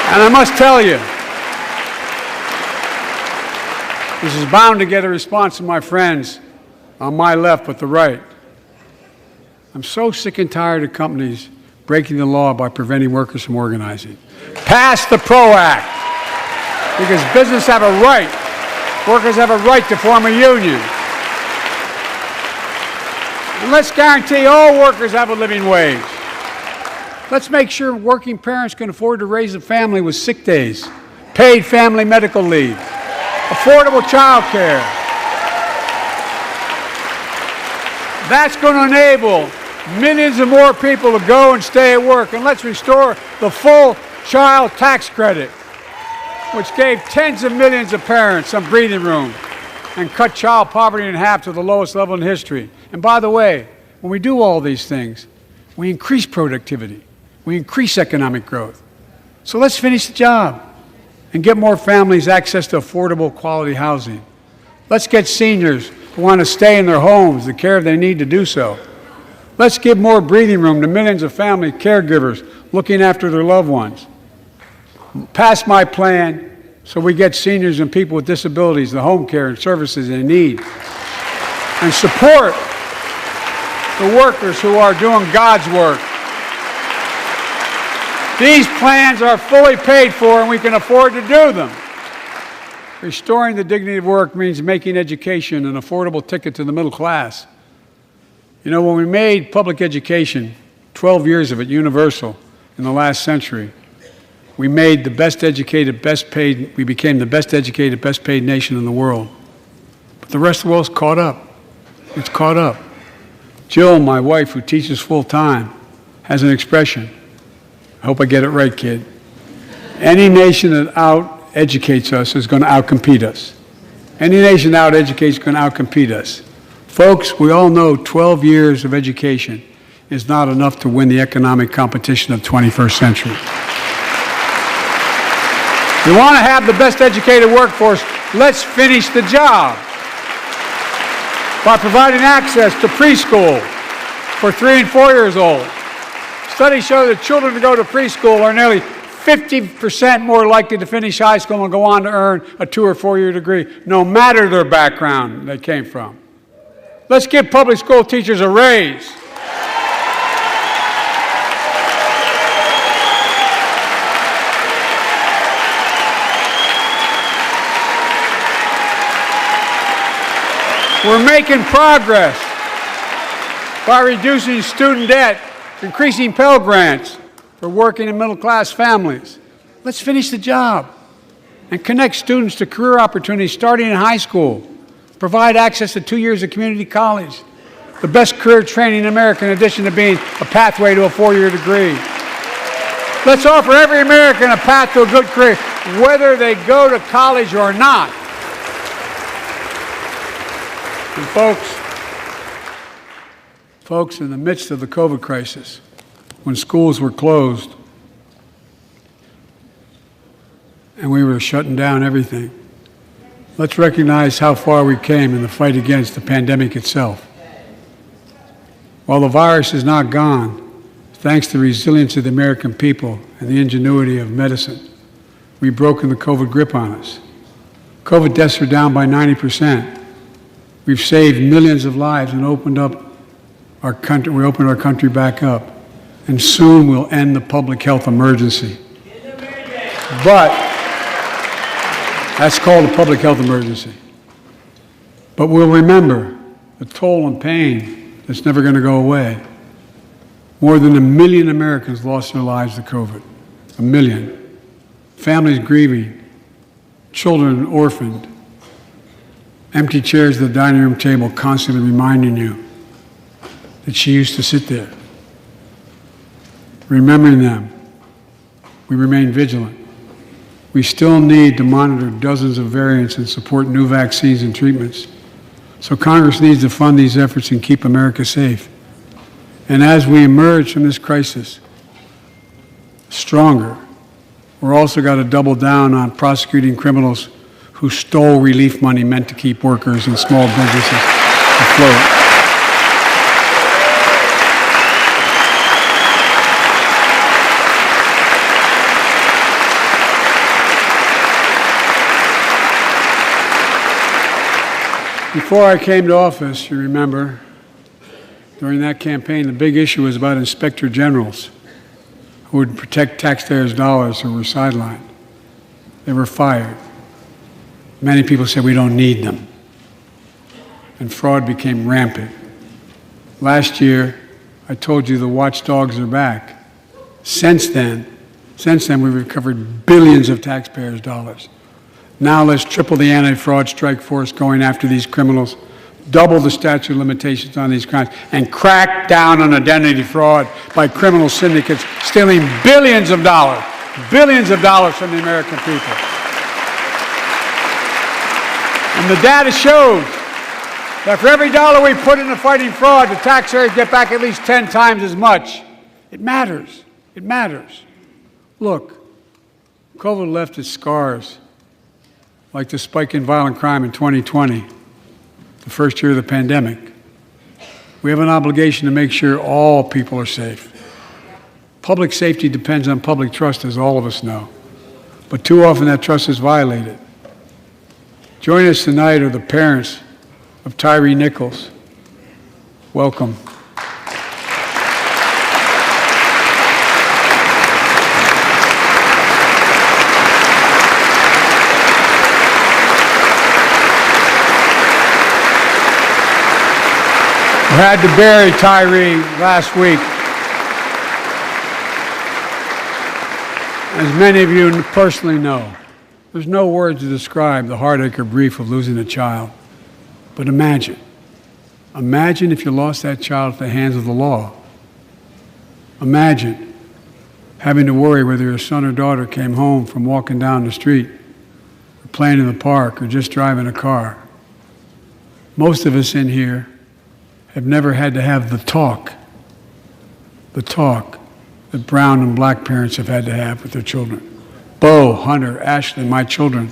And I must tell you, this is bound to get a response from my friends on my left but the right. I'm so sick and tired of companies breaking the law by preventing workers from organizing. Pass the PRO Act, because business have a right, workers have a right to form a union. And let's guarantee all workers have a living wage. Let's make sure working parents can afford to raise a family with sick days, paid family medical leave, affordable child care. That's going to enable millions of more people to go and stay at work. And let's restore the full child tax credit, which gave tens of millions of parents some breathing room and cut child poverty in half to the lowest level in history. And by the way, when we do all these things, we increase productivity, we increase economic growth. So let's finish the job and get more families access to affordable, quality housing. Let's get seniors who want to stay in their homes the care they need to do so. Let's give more breathing room to millions of family caregivers looking after their loved ones. Pass my plan so we get seniors and people with disabilities the home care and services they need. And support the workers who are doing God's work. These plans are fully paid for and we can afford to do them. Restoring the dignity of work means making education an affordable ticket to the middle class. You know, when we made public education, 12 years of it, universal in the last century, we made the best educated, best paid, we became the best educated, best paid nation in the world. But the rest of the world's caught up. It's caught up. Jill, my wife, who teaches full time, has an expression. I hope I get it right, kid. Any nation that out-educates us is going to out-compete us. Any nation that out-educates is going to out-compete us. Folks, we all know 12 years of education is not enough to win the economic competition of the 21st century. You want to have the best educated workforce, let's finish the job by providing access to preschool for 3 and 4 years old. Studies show that children who go to preschool are nearly 50% more likely to finish high school and go on to earn a 2 or 4 year degree, no matter their background they came from. Let's give public school teachers a raise. We're making progress by reducing student debt, increasing Pell Grants for working and middle-class families. Let's finish the job and connect students to career opportunities starting in high school. Provide access to 2 years of community college, the best career training in America in addition to being a pathway to a 4-year degree. Let's offer every American a path to a good career, whether they go to college or not. And folks, in the midst of the COVID crisis, when schools were closed and we were shutting down everything, let's recognize how far we came in the fight against the pandemic itself. While the virus is not gone, thanks to the resilience of the American people and the ingenuity of medicine, we've broken the COVID grip on us. COVID deaths are down by 90%. We've saved millions of lives and opened up our country. We opened our country back up, and soon we'll end the public health emergency. But that's called a public health emergency. But we'll remember the toll and pain that's never going to go away. More than 1 million Americans lost their lives to COVID. 1 million. Families grieving, children orphaned, empty chairs at the dining room table constantly reminding you that she used to sit there. Remembering them, we remain vigilant. We still need to monitor dozens of variants and support new vaccines and treatments. So Congress needs to fund these efforts and keep America safe. And as we emerge from this crisis stronger, we're also got to double down on prosecuting criminals who stole relief money meant to keep workers and small businesses afloat. Before I came to office, you remember, during that campaign, the big issue was about inspector generals who would protect taxpayers' dollars who were sidelined. They were fired. Many people said we don't need them. And fraud became rampant. Last year, I told you the watchdogs are back. Since then, we've recovered billions of taxpayers' dollars. Now let's triple the anti-fraud strike force going after these criminals, double the statute of limitations on these crimes, and crack down on identity fraud by criminal syndicates stealing billions of dollars from the American people. And the data shows that for every dollar we put into fighting fraud, the taxpayers get back at least 10 times as much. It matters. It matters. Look, COVID left its scars, like the spike in violent crime in 2020, the first year of the pandemic. We have an obligation to make sure all people are safe. Public safety depends on public trust, as all of us know. But too often that trust is violated. Joining us tonight are the parents of Tyree Nichols. Welcome. We had to bury Tyree last week. As many of you personally know, there's no words to describe the heartache or grief of losing a child. But imagine if you lost that child at the hands of the law. Imagine having to worry whether your son or daughter came home from walking down the street, or playing in the park, or just driving a car. Most of us in here have never had to have the talk that brown and black parents have had to have with their children. Bo, Hunter, Ashley, my children,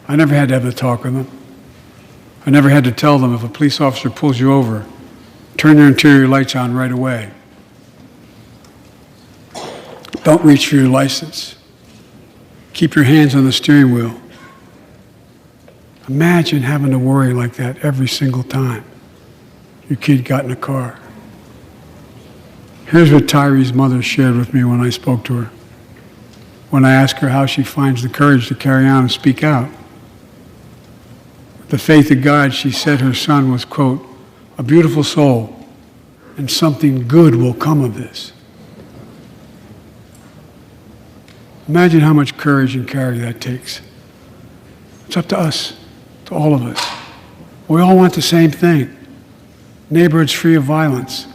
I never had to have the talk with them. I never had to tell them if a police officer pulls you over, turn your interior lights on right away. Don't reach for your license. Keep your hands on the steering wheel. Imagine having to worry like that every single time your kid got in a car. Here's what Tyree's mother shared with me when I spoke to her. When I asked her how she finds the courage to carry on and speak out. With the faith of God, she said her son was, quote, a beautiful soul, and something good will come of this. Imagine how much courage and carry that takes. It's up to us, to all of us. We all want the same thing. Neighborhoods free of violence.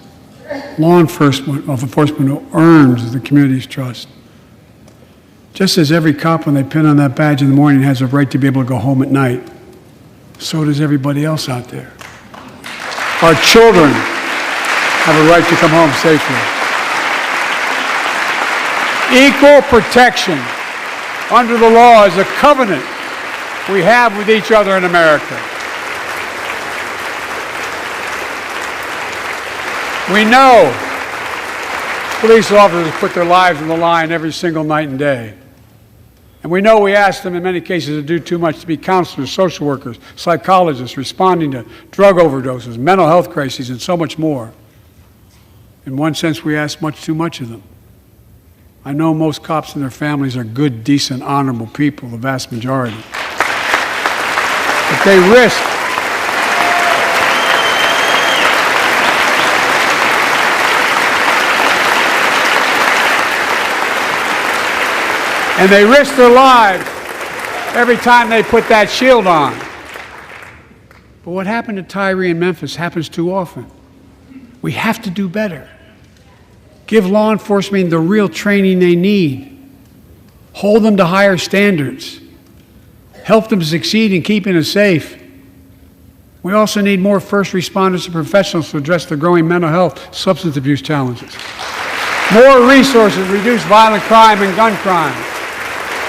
Law enforcement who earns the community's trust. Just as every cop, when they pin on that badge in the morning, has a right to be able to go home at night, so does everybody else out there. Our children have a right to come home safely. Equal protection under the law is a covenant we have with each other in America. We know police officers put their lives on the line every single night and day. And we know we ask them in many cases to do too much, to be counselors, social workers, psychologists, responding to drug overdoses, mental health crises, and so much more. In one sense, we ask much too much of them. I know most cops and their families are good, decent, honorable people, the vast majority. But they risk And they risk their lives every time they put that shield on. But what happened to Tyree in Memphis happens too often. We have to do better. Give law enforcement the real training they need. Hold them to higher standards. Help them succeed in keeping us safe. We also need more first responders and professionals to address the growing mental health, substance abuse challenges. More resources to reduce violent crime and gun crime.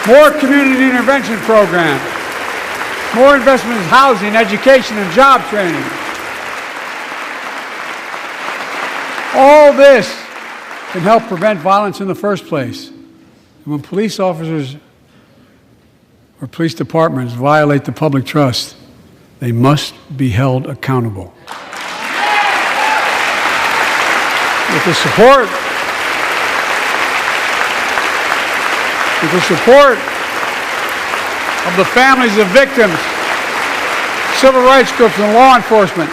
More community intervention programs. More investment in housing, education, and job training. All this can help prevent violence in the first place. And when police officers or police departments violate the public trust, they must be held accountable. With the support of the families of victims, civil rights groups, and law enforcement,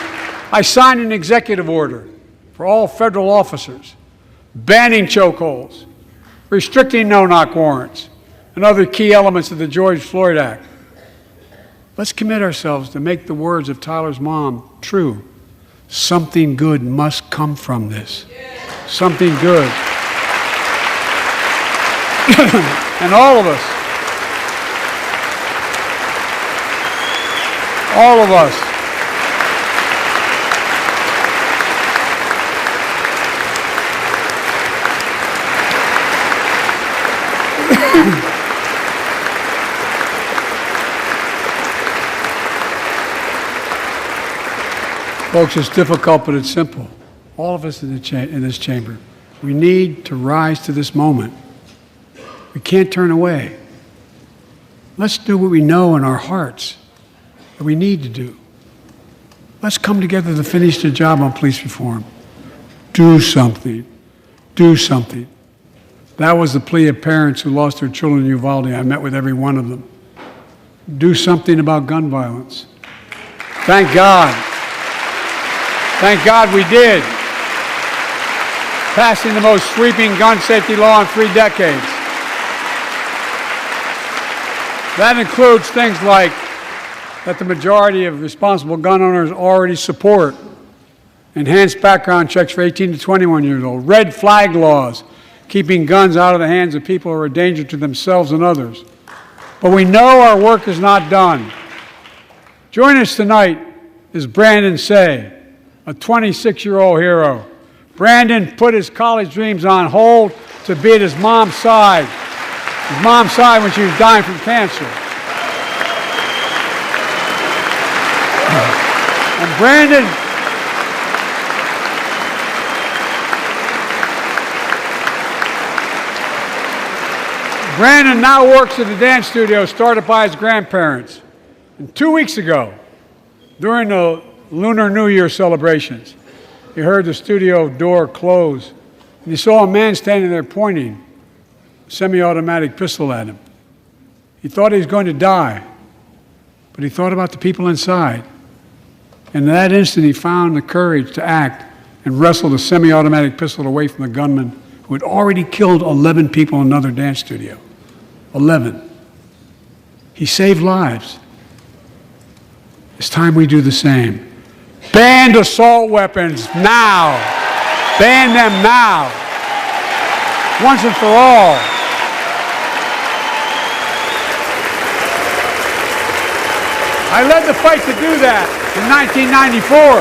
I signed an executive order for all federal officers, banning chokeholds, restricting no-knock warrants, and other key elements of the George Floyd Act. Let's commit ourselves to make the words of Tyler's mom true. Something good must come from this. Something good. And all of us, folks, it's difficult, but it's simple. All of us in this chamber, we need to rise to this moment. We can't turn away. Let's do what we know in our hearts that we need to do. Let's come together to finish the job on police reform. Do something. Do something. That was the plea of parents who lost their children in Uvalde. I met with every one of them. Do something about gun violence. Thank God. Thank God we did. Passing the most sweeping gun safety law in 3 decades. That includes things like that the majority of responsible gun owners already support. Enhanced background checks for 18 to 21 years old. Red flag laws, keeping guns out of the hands of people who are a danger to themselves and others. But we know our work is not done. Joining us tonight is Brandon Say, a 26-year-old hero. Brandon put his college dreams on hold to be at his mom's side. His mom's side when she was dying from cancer. And Brandon now works at a dance studio started by his grandparents. And 2 weeks ago, during the Lunar New Year celebrations, he heard the studio door close, and he saw a man standing there pointing a semi-automatic pistol at him. He thought he was going to die, but he thought about the people inside. And in that instant, he found the courage to act and wrestled a semi-automatic pistol away from the gunman who had already killed 11 people in another dance studio. 11. He saved lives. It's time we do the same. Ban assault weapons now. Ban them now. Once and for all. I led the fight to do that in 1994.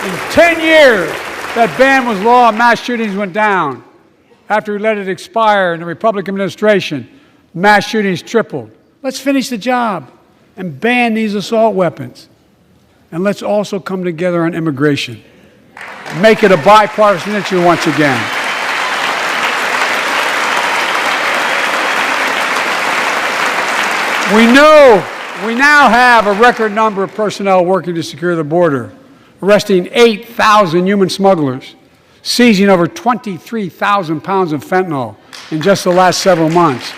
In 10 years, that ban was law and mass shootings went down. After we let it expire in the Republican administration, mass shootings tripled. Let's finish the job and ban these assault weapons. And let's also come together on immigration. Make it a bipartisan issue once again. We now have a record number of personnel working to secure the border, arresting 8,000 human smugglers, seizing over 23,000 pounds of fentanyl in just the last several months.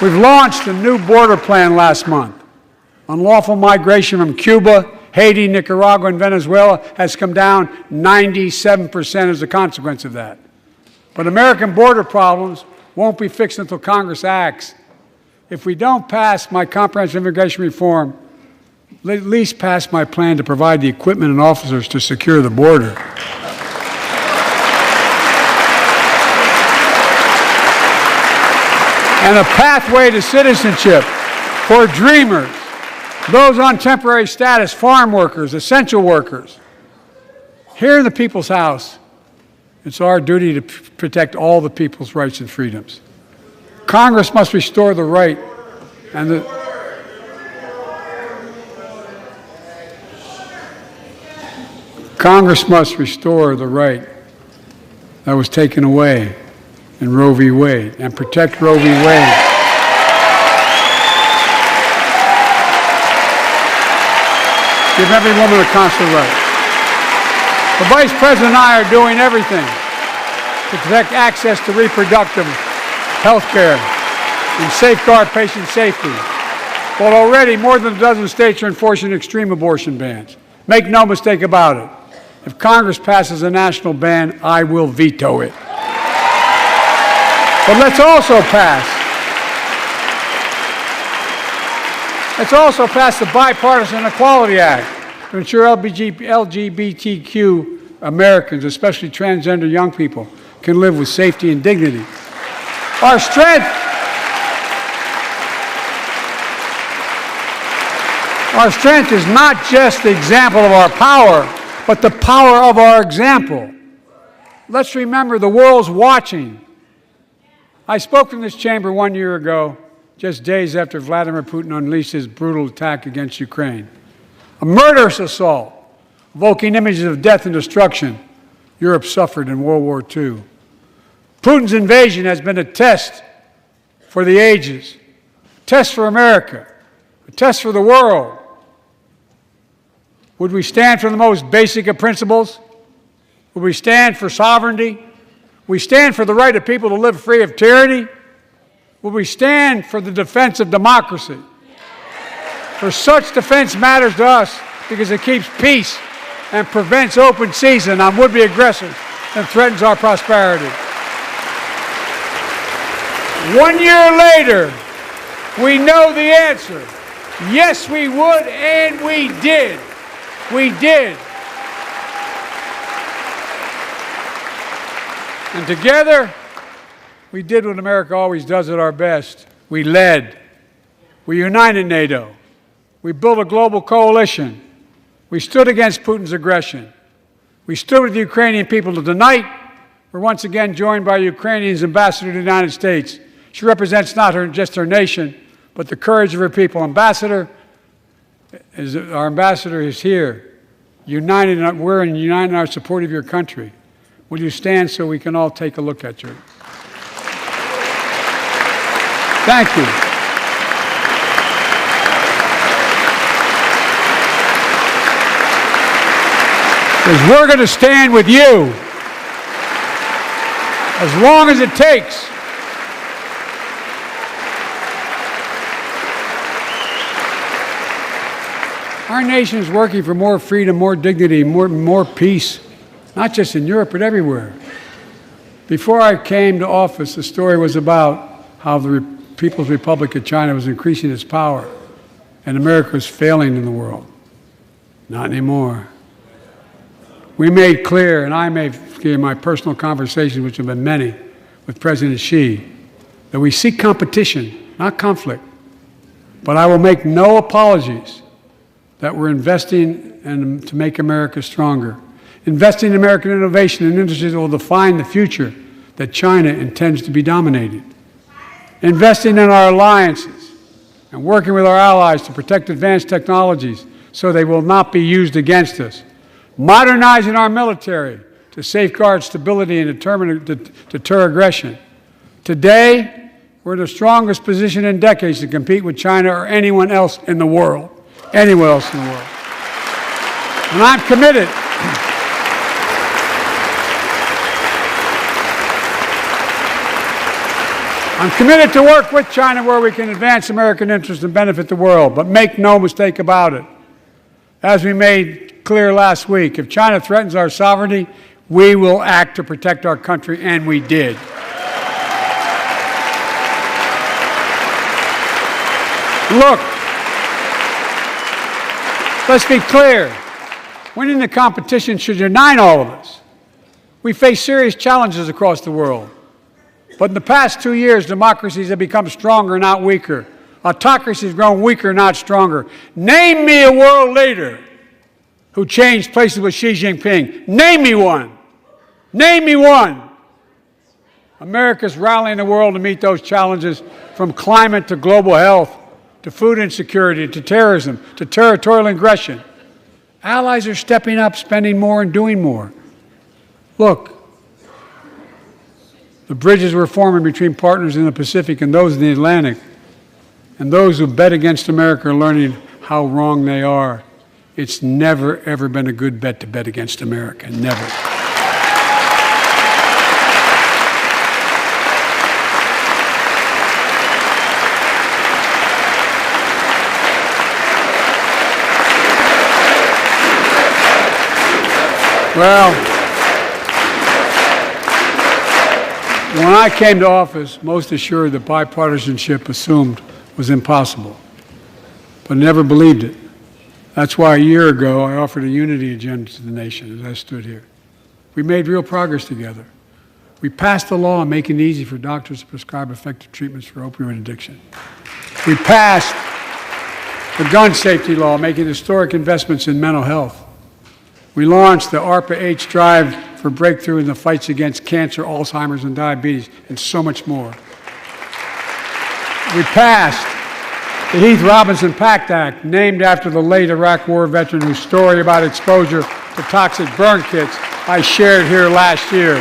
We've launched a new border plan last month. Unlawful migration from Cuba, Haiti, Nicaragua, and Venezuela has come down 97% as a consequence of that. But American border problems won't be fixed until Congress acts. If we don't pass my comprehensive immigration reform, at least pass my plan to provide the equipment and officers to secure the border. And a pathway to citizenship for dreamers, those on temporary status, farm workers, essential workers. Here in the People's House, it's our duty to protect all the people's rights and freedoms. Congress must restore the right and the Congress must restore the right that was taken away in Roe v. Wade and protect Roe v. Wade. Give every woman a constitutional right. The Vice President and I are doing everything to protect access to reproductive health care and safeguard patient safety. But already more than a dozen states are enforcing extreme abortion bans. Make no mistake about it. If Congress passes a national ban, I will veto it. But let's also pass the Bipartisan Equality Act to ensure LGBTQ Americans, especially transgender young people, can live with safety and dignity. Our strength is not just the example of our power, but the power of our example. Let's remember the world's watching. I spoke in this chamber 1 year ago, just days after Vladimir Putin unleashed his brutal attack against Ukraine. A murderous assault, evoking images of death and destruction Europe suffered in World War II. Putin's invasion has been a test for the ages, a test for America, a test for the world. Would we stand for the most basic of principles? Would we stand for sovereignty? Would we stand for the right of people to live free of tyranny? Would we stand for the defense of democracy? For such defense matters to us because it keeps peace and prevents open season on would-be aggressors and threatens our prosperity. 1 year later, we know the answer. Yes, we would, and we did. We did. And together, we did what America always does at our best. We led. We united NATO. We built a global coalition. We stood against Putin's aggression. We stood with the Ukrainian people. Tonight, we're once again joined by Ukraine's ambassador to the United States. She represents not just her nation, but the courage of her people. Our ambassador is here, united. We're united in our support of your country. Will you stand so we can all take a look at you? Thank you. Because we're going to stand with you as long as it takes. Our nation is working for more freedom, more dignity, more peace, not just in Europe, but everywhere. Before I came to office, the story was about how the People's Republic of China was increasing its power and America was failing in the world. Not anymore. We made clear, and I made clear in my personal conversations, which have been many, with President Xi, that we seek competition, not conflict. But I will make no apologies that we're investing to make America stronger. Investing in American innovation and industries that will define the future that China intends to be dominating. Investing in our alliances and working with our allies to protect advanced technologies so they will not be used against us. Modernizing our military to safeguard stability and deter aggression. Today, we're in the strongest position in decades to compete with China or anyone else in the world. Anyone else in the world. And I'm committed. I'm committed to work with China where we can advance American interests and benefit the world. But make no mistake about it. As we made clear last week, if China threatens our sovereignty, we will act to protect our country, and we did. Look, let's be clear. Winning the competition should unite all of us. We face serious challenges across the world. But in the past 2 years, democracies have become stronger, not weaker. Autocracies have grown weaker, not stronger. Name me a world leader who changed places with Xi Jinping. Name me one. Name me one. America's rallying the world to meet those challenges, from climate to global health, to food insecurity, to terrorism, to territorial aggression. Allies are stepping up, spending more, and doing more. Look, the bridges we're forming between partners in the Pacific and those in the Atlantic, and those who bet against America are learning how wrong they are. It's never, ever been a good bet to bet against America. Never. Well, when I came to office, most assured that bipartisanship assumed was impossible, but never believed it. That's why a year ago I offered a unity agenda to the nation as I stood here. We made real progress together. We passed a law making it easy for doctors to prescribe effective treatments for opioid addiction. We passed the gun safety law, making historic investments in mental health. We launched the ARPA-H drive for breakthrough in the fights against cancer, Alzheimer's, and diabetes, and so much more. We passed the Heath Robinson PACT Act, named after the late Iraq War veteran whose story about exposure to toxic burn kits I shared here last year.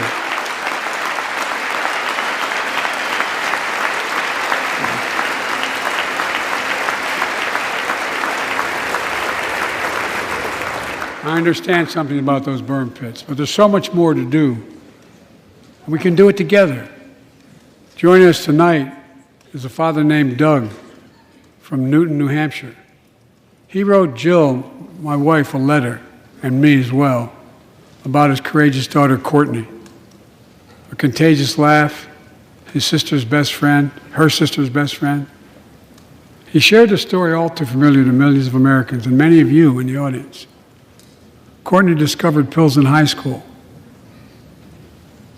I understand something about those burn pits, but there's so much more to do. And we can do it together. Joining us tonight is a father named Doug from Newton, New Hampshire. He wrote Jill, my wife, a letter, and me as well, about his courageous daughter, Courtney. A contagious laugh, his sister's best friend, her sister's best friend. He shared a story all too familiar to millions of Americans and many of you in the audience. Courtney discovered pills in high school.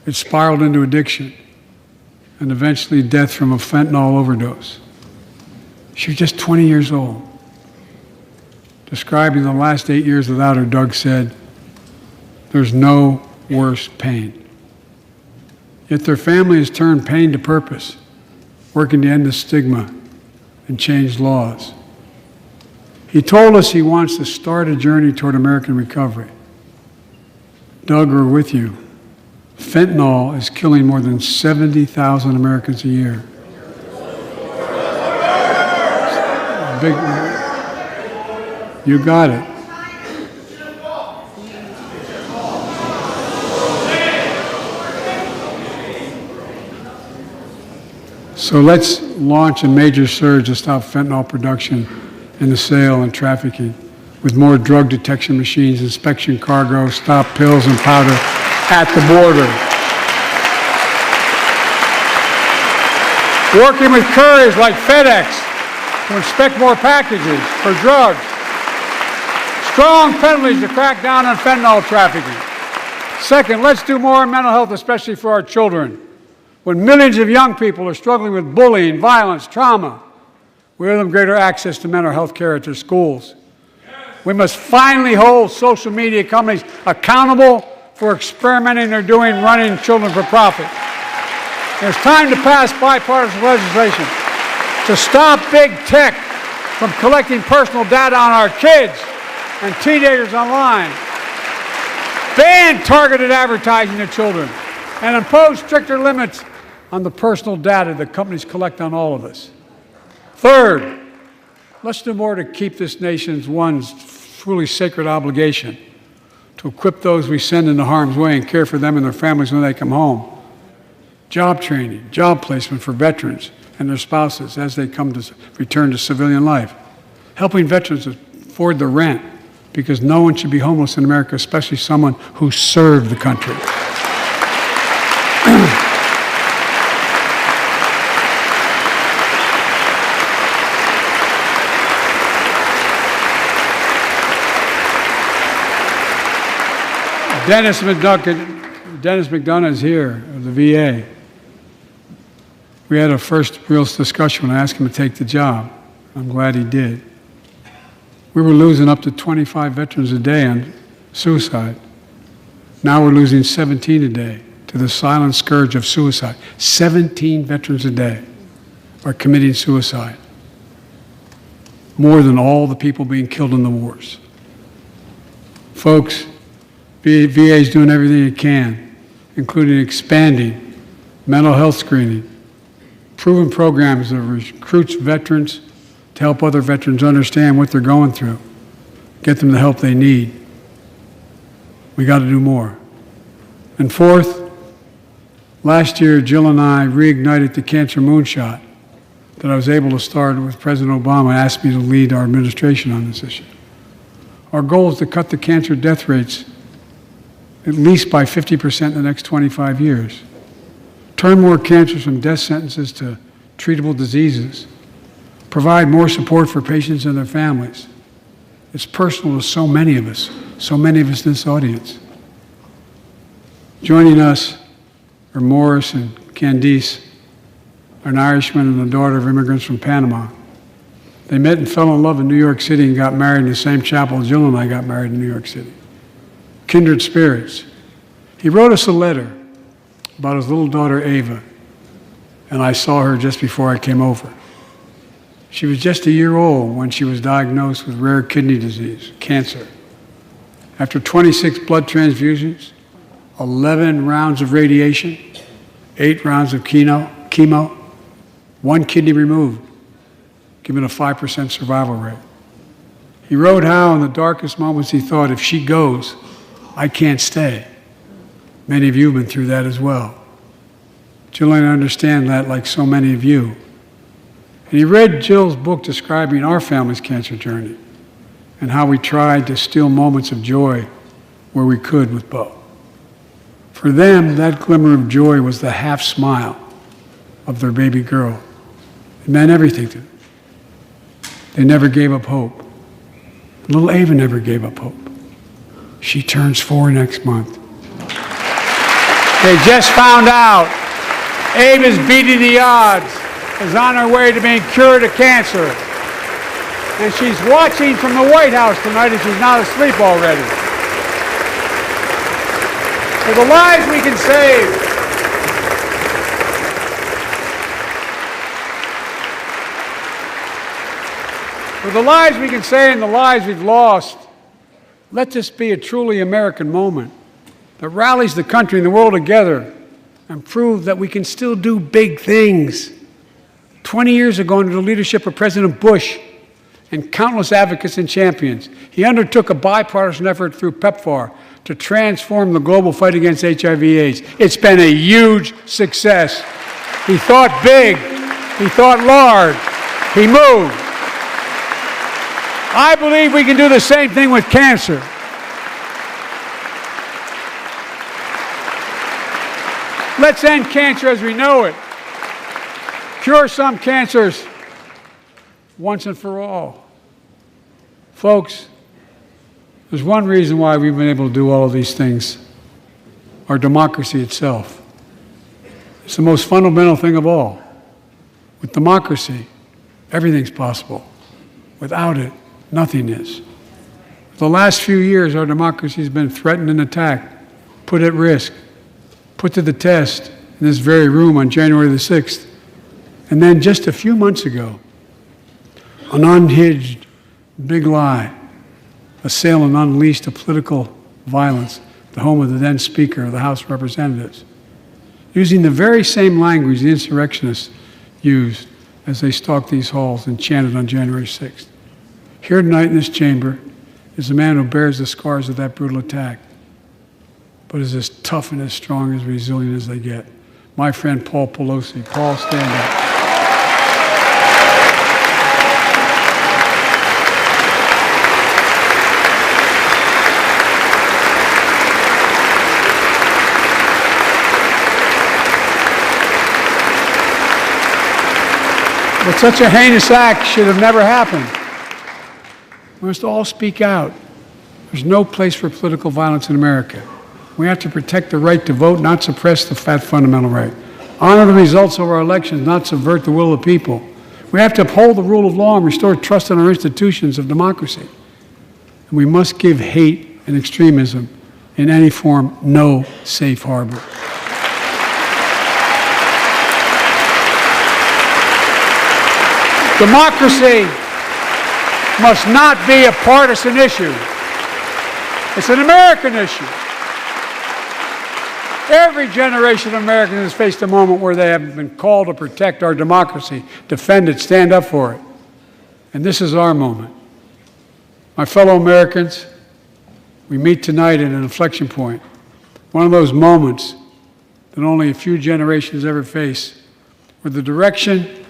It spiraled into addiction and eventually death from a fentanyl overdose. She was just 20 years old. Describing the last 8 years without her, Doug said, "There's no worse pain." Yet their family has turned pain to purpose, working to end the stigma and change laws. He told us he wants to start a journey toward American recovery. Doug, we're with you. Fentanyl is killing more than 70,000 Americans a year. You got it. So let's launch a major surge to stop fentanyl production and the sale and trafficking, with more drug detection machines, inspection cargo, stop pills and powder at the border. Working with couriers like FedEx to inspect more packages for drugs. Strong penalties to crack down on fentanyl trafficking. Second, let's do more in mental health, especially for our children. When millions of young people are struggling with bullying, violence, trauma, we owe them greater access to mental health care at their schools. We must finally hold social media companies accountable for experimenting they're doing running children for profit. It's time to pass bipartisan legislation to stop big tech from collecting personal data on our kids and teenagers online. Ban targeted advertising to children and impose stricter limits on the personal data that companies collect on all of us. Third, let's do more to keep this nation's one truly sacred obligation, to equip those we send into harm's way and care for them and their families when they come home. Job training, job placement for veterans and their spouses as they come to return to civilian life. Helping veterans afford the rent, because no one should be homeless in America, especially someone who served the country. Dennis McDonough is here of the VA. We had a first real discussion when I asked him to take the job. I'm glad he did. We were losing up to 25 veterans a day on suicide. Now we're losing 17 a day to the silent scourge of suicide. 17 veterans a day are committing suicide. More than all the people being killed in the wars. Folks, VA is doing everything it can, including expanding mental health screening, proven programs that recruits veterans to help other veterans understand what they're going through, get them the help they need. We got to do more. And fourth, last year, Jill and I reignited the cancer moonshot that I was able to start with President Obama asked me to lead our administration on this issue. Our goal is to cut the cancer death rates at least by 50% in the next 25 years. Turn more cancers from death sentences to treatable diseases. Provide more support for patients and their families. It's personal to so many of us in this audience. Joining us are Morris and Candice, an Irishman and the daughter of immigrants from Panama. They met and fell in love in New York City and got married in the same chapel Jill and I got married in New York City. Kindred spirits. He wrote us a letter about his little daughter, Ava, and I saw her just before I came over. She was just a year old when she was diagnosed with rare kidney disease, cancer. After 26 blood transfusions, 11 rounds of radiation, 8 rounds of chemo, 1 kidney removed, giving a 5% survival rate. He wrote how in the darkest moments he thought, if she goes, I can't stay. Many of you have been through that as well. Jill and I understand that like so many of you. And he read Jill's book describing our family's cancer journey and how we tried to steal moments of joy where we could with Bo. For them, that glimmer of joy was the half smile of their baby girl. It meant everything to them. They never gave up hope. Little Ava never gave up hope. She turns 4 next month. They just found out Ava's beating the odds, is on her way to being cured of cancer. And she's watching from the White House tonight and she's not asleep already. For the lives we can save. For the lives we can save and the lives we've lost, let this be a truly American moment that rallies the country and the world together and proves that we can still do big things. 20 years ago, under the leadership of President Bush and countless advocates and champions, he undertook a bipartisan effort through PEPFAR to transform the global fight against HIV/AIDS. It's been a huge success. He thought big. He thought large. He moved. I believe we can do the same thing with cancer. Let's end cancer as we know it. Cure some cancers once and for all. Folks, there's one reason why we've been able to do all of these things. Our democracy itself. It's the most fundamental thing of all. With democracy, everything's possible. Without it, nothing is. For the last few years, our democracy has been threatened and attacked, put at risk, put to the test in this very room on January the 6th. And then just a few months ago, an unhinged big lie, assailed and unleashed a political violence at the home of the then Speaker of the House of Representatives, using the very same language the insurrectionists used as they stalked these halls and chanted on January 6th. Here tonight in this chamber is a man who bears the scars of that brutal attack, but is as tough and as strong and as resilient as they get. My friend Paul Pelosi. Paul, stand up. But such a heinous act should have never happened. We must all speak out. There's no place for political violence in America. We have to protect the right to vote, not suppress that fundamental right. Honor the results of our elections, not subvert the will of the people. We have to uphold the rule of law and restore trust in our institutions of democracy. And we must give hate and extremism in any form no safe harbor. Democracy must not be a partisan issue. It's an American issue. Every generation of Americans has faced a moment where they have been called to protect our democracy, defend it, stand up for it. And this is our moment. My fellow Americans, we meet tonight at an inflection point, one of those moments that only a few generations ever face, where the direction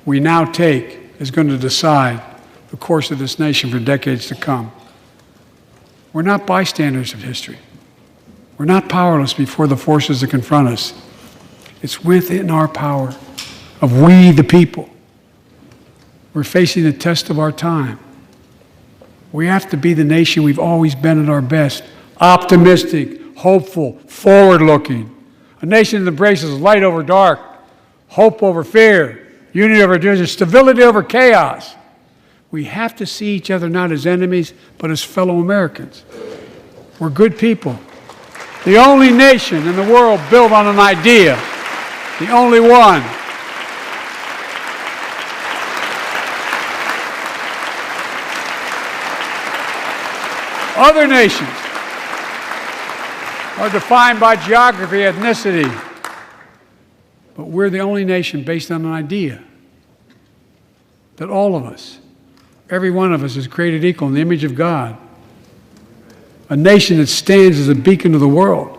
we now take is going to decide the course of this nation for decades to come. We're not bystanders of history. We're not powerless before the forces that confront us. It's within our power of we the people. We're facing the test of our time. We have to be the nation we've always been at our best, optimistic, hopeful, forward-looking. A nation that embraces light over dark, hope over fear, unity over division, stability over chaos. We have to see each other not as enemies, but as fellow Americans. We're good people. The only nation in the world built on an idea, the only one. Other nations are defined by geography, ethnicity, but we're the only nation based on an idea that all of us, every one of us, is created equal in the image of God. A nation that stands as a beacon of the world.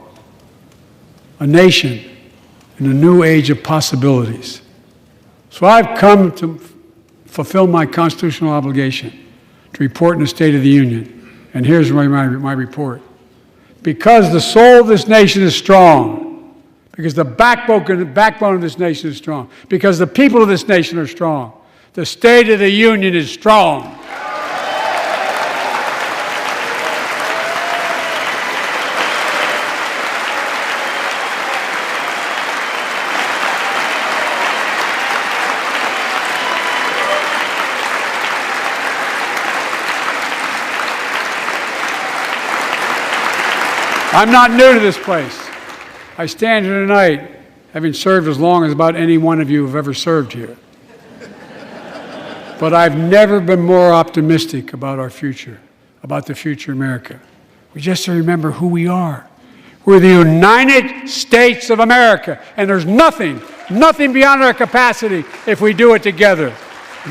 A nation in a new age of possibilities. So I've come to fulfill my constitutional obligation to report in the State of the Union. And here's my report. Because the soul of this nation is strong, because the backbone of this nation is strong, because the people of this nation are strong, the State of the Union is strong. I'm not new to this place. I stand here tonight having served as long as about any one of you have ever served here. But I've never been more optimistic about our future, about the future of America. We just have to remember who we are. We're the United States of America, and there's nothing beyond our capacity if we do it together.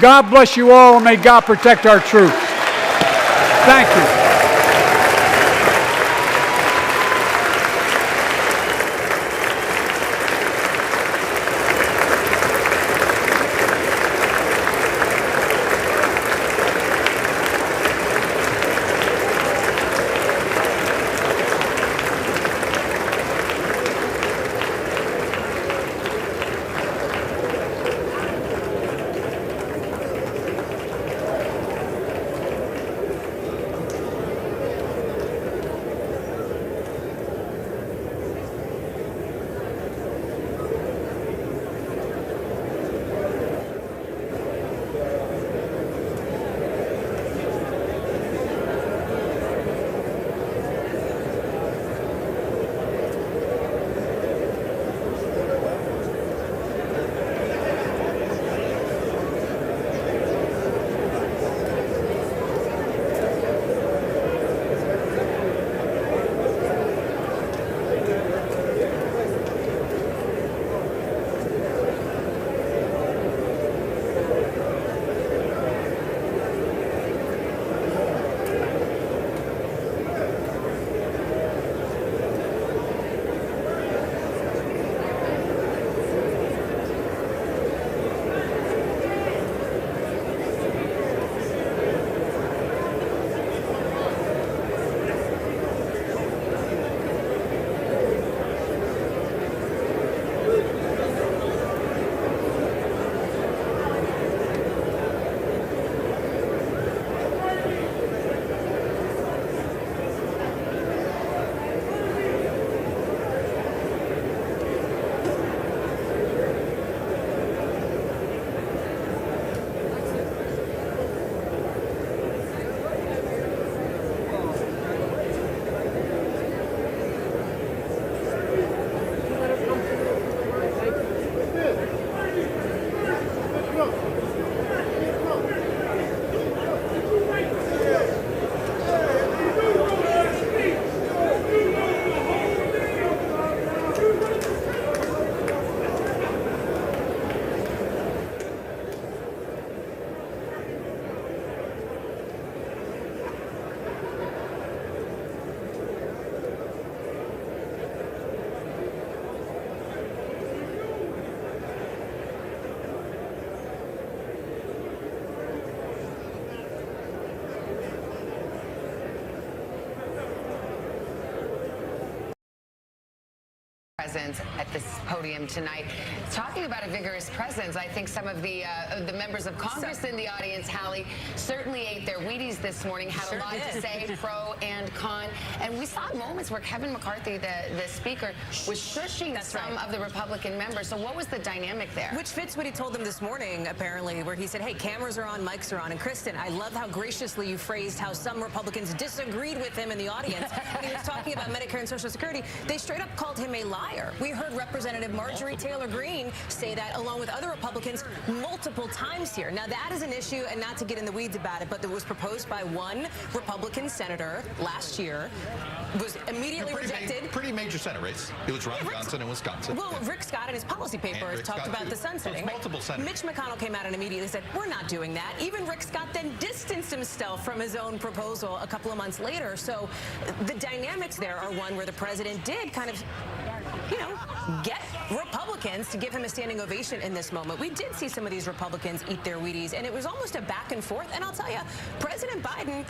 God bless you all, and may God protect our troops. Thank you. presence at this podium tonight. Talking about a vigorous presence, I think some of the members of Congress in the audience, Hallie, certainly ate their Wheaties this morning, had a lot to say, pro and con. And we saw moments where Kevin McCarthy, the speaker, was shushing some of the Republican members. So what was the dynamic there? Which fits what he told them this morning, apparently, where he said, hey, cameras are on, mics are on. And Kristen, I love how graciously you phrased how some Republicans disagreed with him in the audience. When he was talking about Medicare and Social Security, they straight up called him a liar. We heard Representative Marjorie Taylor Greene say that, along with other Republicans, multiple times here. Now, that is an issue, and not to get in the weeds about it, but that was proposed by one Republican senator last year, was immediately rejected. Pretty major Senate race. It was Ron Johnson in Wisconsin. Well, Rick Scott in his policy paper talked about the sunsetting. Multiple senators. Mitch McConnell came out and immediately said, we're not doing that. Even Rick Scott then distanced himself from his own proposal a couple of months later. So the dynamics there are one where the president did kind of, you know, get Republicans to give him a standing ovation in this moment. We did see some of these Republicans eat their Wheaties, and it was almost a back and forth. And I'll tell you, President Biden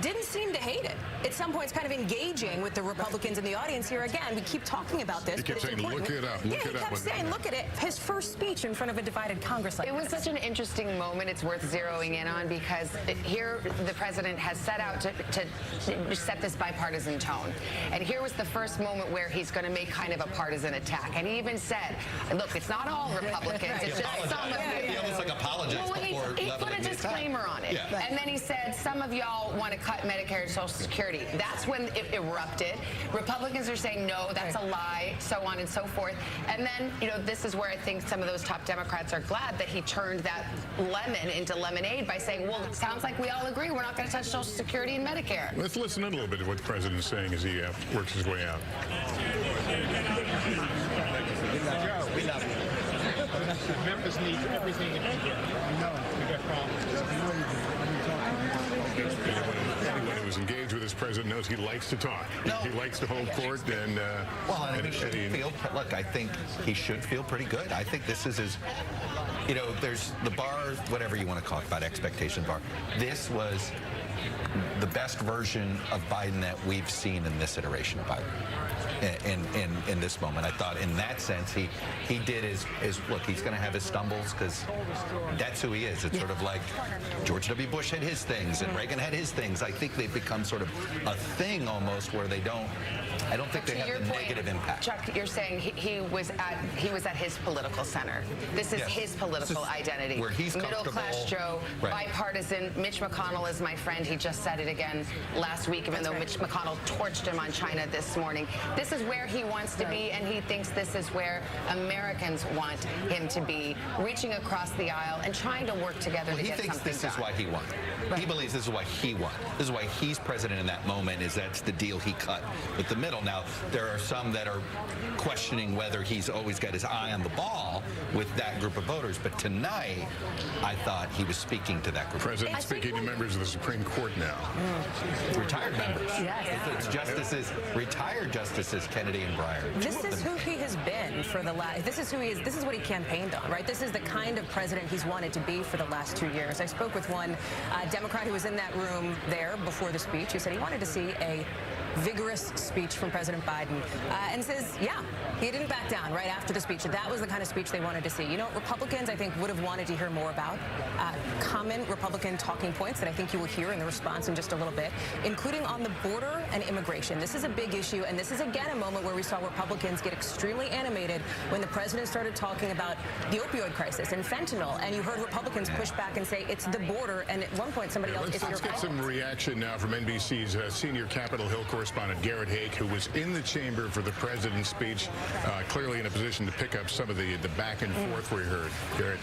didn't seem to hate it. At some points, kind of engaging with the Republicans in the audience here. Again, we keep talking about this. He kept saying, look it up, look it up. He kept saying, look at it. His first speech in front of a divided Congress like It was this. such an interesting moment. It's worth zeroing in on because here the president has set out to set this bipartisan tone. And here was the first moment where he's going to make kind of a partisan attack. And he even said, look, it's not all Republicans. It's just some of you. He almost like apologized before he put a the disclaimer on it. Yeah. And then he said, some of y'all want to cut Medicare and Social Security. That's when it erupted. Republicans are saying, no, that's a lie, so on and so forth. And then, you know, this is where I think some of those top Democrats are glad that he turned that lemon into lemonade by saying, well, it sounds like we all agree we're not going to touch Social Security and Medicare. Let's listen in a little bit to what the president's saying as he works his way out. We love you. Memphis needs everything it can get. I know. We got problems. Anyone who's engaged with this president knows he likes to talk. He likes to hold court and look, I think he should feel pretty good. I think this is his, you know, there's the bar, whatever you want to call it, about expectation bar. This was the best version of Biden that we've seen in this iteration of Biden. In this moment, I thought in that sense he did his look. He's going to have his stumbles because that's who he is. It's sort of like George W. Bush had his things and Reagan had his things. I think they've become sort of a thing almost where they don't. I don't think they have the negative impact. Chuck, you're saying he was at his political center. This is his political identity. Where he's middle class Joe, bipartisan. Mitch McConnell is my friend. He just said it again last week, even though Mitch McConnell torched him on China this morning. This is where he wants to be, and he thinks this is where Americans want him to be, reaching across the aisle and trying to work together to get something done. He thinks this is why he won. He believes this is why he won. This is why he's president in that moment, is that's the deal he cut with the middle. Now, there are some that are questioning whether he's always got his eye on the ball with that group of voters, but tonight, I thought he was speaking to that group. President speaking to members of the Supreme Court now. Retired members. It's justices, retired justices Kennedy and Breyer. This is who he has been for the last. This is who he is. This is what he campaigned on, right? This is the kind of president he's wanted to be for the last 2 years. I spoke with one Democrat who was in that room there before the speech, who said he wanted to see a vigorous speech from President Biden, and says, yeah, he didn't back down right after the speech. That was the kind of speech they wanted to see. You know, Republicans, I think, would have wanted to hear more about common Republican talking points that I think you will hear in the response in just a little bit, including on the border and immigration. This is a big issue, and this is, again, a moment where we saw Republicans get extremely animated when the president started talking about the opioid crisis and fentanyl, and you heard Republicans push back and say it's the border, and at one point somebody else, it's your fault. Let's get some reaction now from NBC's senior Capitol Hill correspondent Garrett Haake, who was in the chamber for the president's speech, clearly in a position to pick up some of the back and forth we heard. Garrett.